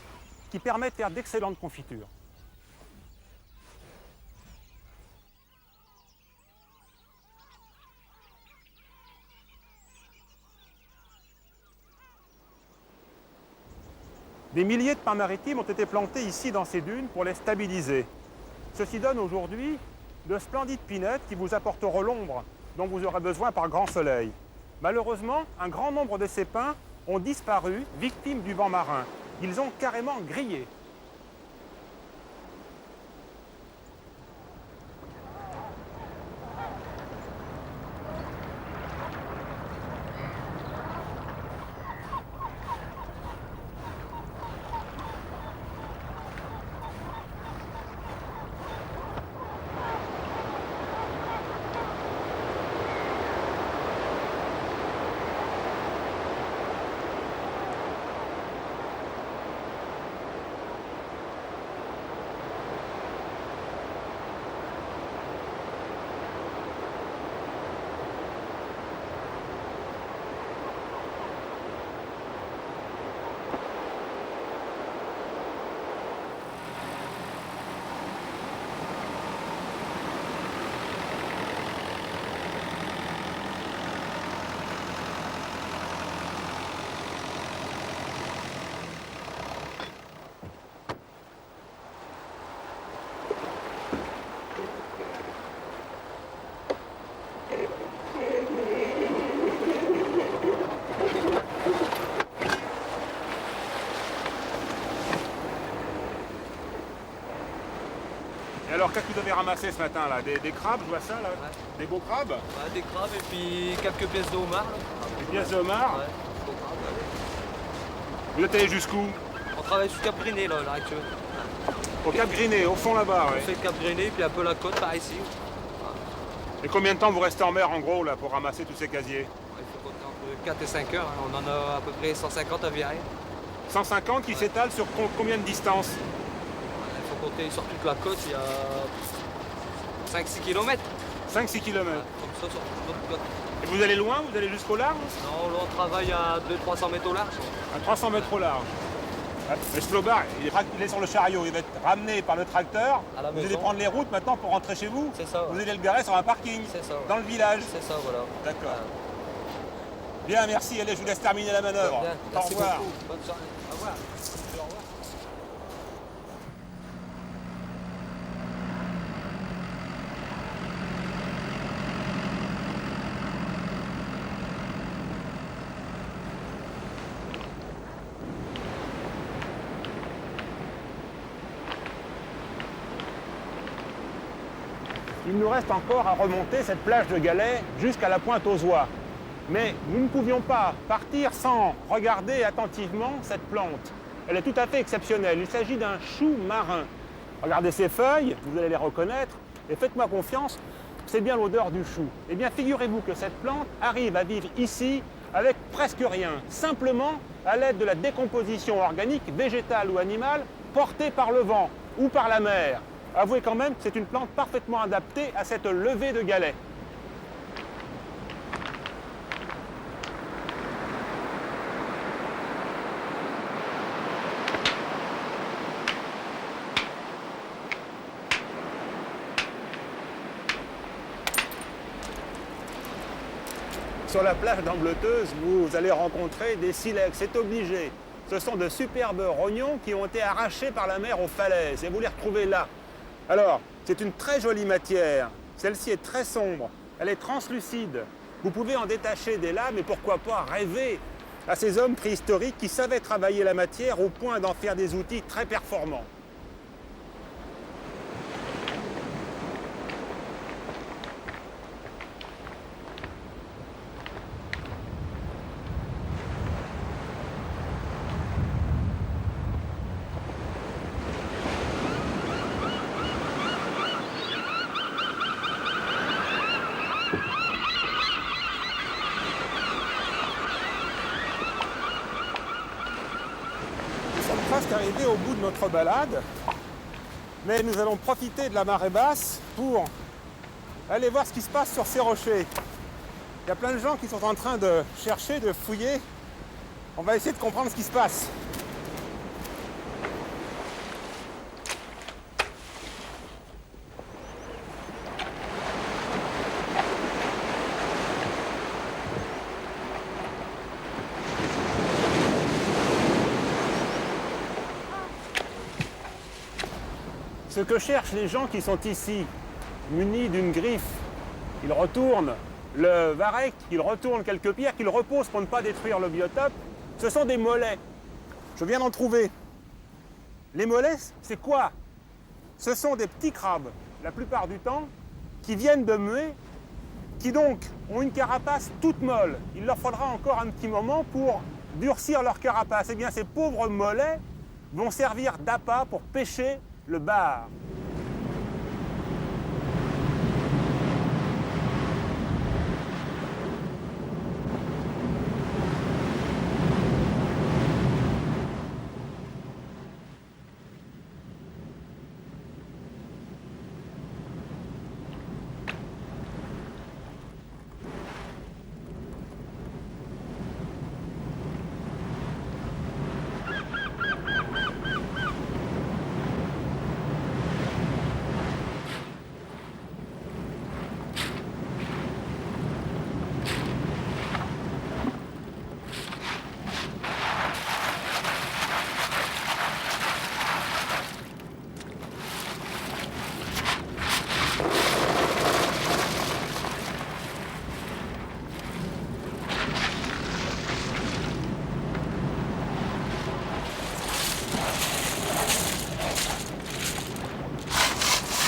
qui permet de faire d'excellentes confitures. Des milliers de pins maritimes ont été plantés ici dans ces dunes pour les stabiliser. Ceci donne aujourd'hui de splendides pinettes qui vous apporteront l'ombre dont vous aurez besoin par grand soleil. Malheureusement, un grand nombre de ces pins ont disparu, victimes du vent marin. Ils ont carrément grillé. Et alors, qu'est-ce que vous avez ramassé ce matin là? Des crabes, je vois ça là? Ouais. Des beaux crabes? Ouais, des crabes et puis quelques pièces de homard. Des pièces de homard? Ouais, beaux crabes, ouais. Vous êtes allé jusqu'où? On travaille sous Cap Griné là, à l'heure actuelle. Au Cap Griné, au fond là-bas, On ouais. fait Cap Griné, puis un peu la côte par ici. Et combien de temps vous restez en mer en gros là pour ramasser tous ces casiers? Il faut compter entre 4 et 5 heures, hein. On en a à peu près 150 à Viraille. 150 qui s'étalent sur combien de distance? Il faut compter sur toute la côte, il y a 5-6 km. 5-6 km. Comme ça, sur toute notre côte. Et vous allez loin? Vous allez jusqu'au large? Non, là on travaille à 200-300 mètres au large. À 300 mètres au large. Le slowbar, il est sur le chariot, il va être ramené par le tracteur. À la Vous allez maison. prendre les routes maintenant pour rentrer chez vous. C'est ça. Ouais. Vous allez le garer sur un parking, C'est ça. Ouais. dans le village. C'est ça, voilà. D'accord. Bien, merci. Allez, je vous laisse terminer la manœuvre. Bien, Au merci revoir. beaucoup. Bonne soirée. Au revoir. Au revoir. Il nous reste encore à remonter cette plage de galets jusqu'à la pointe aux oies. Mais nous ne pouvions pas partir sans regarder attentivement cette plante. Elle est tout à fait exceptionnelle. Il s'agit d'un chou marin. Regardez ces feuilles, vous allez les reconnaître, et faites-moi confiance, c'est bien l'odeur du chou. Eh bien, figurez-vous que cette plante arrive à vivre ici avec presque rien, simplement à l'aide de la décomposition organique, végétale ou animale, portée par le vent ou par la mer. Avouez quand même que c'est une plante parfaitement adaptée à cette levée de galets. Sur la plage d'Ambleteuse, vous allez rencontrer des silex, c'est obligé. Ce sont de superbes rognons qui ont été arrachés par la mer aux falaises et vous les retrouvez là. Alors, c'est une très jolie matière. Celle-ci est très sombre, elle est translucide. Vous pouvez en détacher des lames et pourquoi pas rêver à ces hommes préhistoriques qui savaient travailler la matière au point d'en faire des outils très performants. Presque arrivé au bout de notre balade, mais nous allons profiter de la marée basse pour aller voir ce qui se passe sur ces rochers. Il y a plein de gens qui sont en train de chercher, de fouiller. On va essayer de comprendre ce qui se passe. Ce que cherchent les gens qui sont ici, munis d'une griffe, ils retournent le varech, ils retournent quelques pierres, qu'ils reposent pour ne pas détruire le biotope, ce sont des mollets. Je viens d'en trouver. Les mollets, c'est quoi? Ce sont des petits crabes, la plupart du temps, qui viennent de muer, qui donc ont une carapace toute molle. Il leur faudra encore un petit moment pour durcir leur carapace. Eh bien, ces pauvres mollets vont servir d'appât pour pêcher le bar.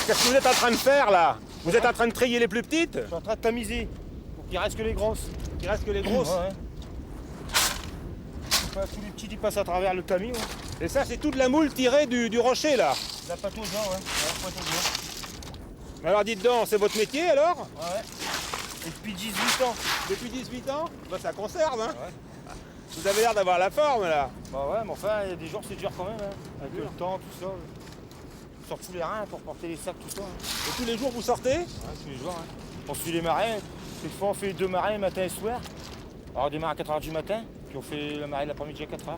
Qu'est-ce que vous êtes en train de faire là? Vous êtes en train de trier les plus petites? Je suis en train de tamiser pour qu'il reste que les grosses. Il reste que les grosses. Ouais. tous les petits qui passent à travers le tamis. Ouais. Et ça, c'est toute la moule tirée du rocher, là. La pâte aux dents, ouais. Ouais, pâte aux dents. Alors, dites donc, c'est votre métier, alors? Ouais. Et depuis 18 ans. Depuis 18 ans? Bah, ça conserve, hein. Ouais. Vous avez l'air d'avoir la forme, là. Bah ouais, mais enfin, il y a des jours, c'est dur quand même, hein. Avec le temps, tout ça. On sort tous les reins pour porter les sacs, tout ça. Hein. Et tous les jours, vous sortez? Ouais, tous les jours, hein. On suit les marées. Des fois, on fait 2 marées, matin et soir. Alors, on démarre à 4h du matin, puis on fait la marée de l'après-midi à 4h.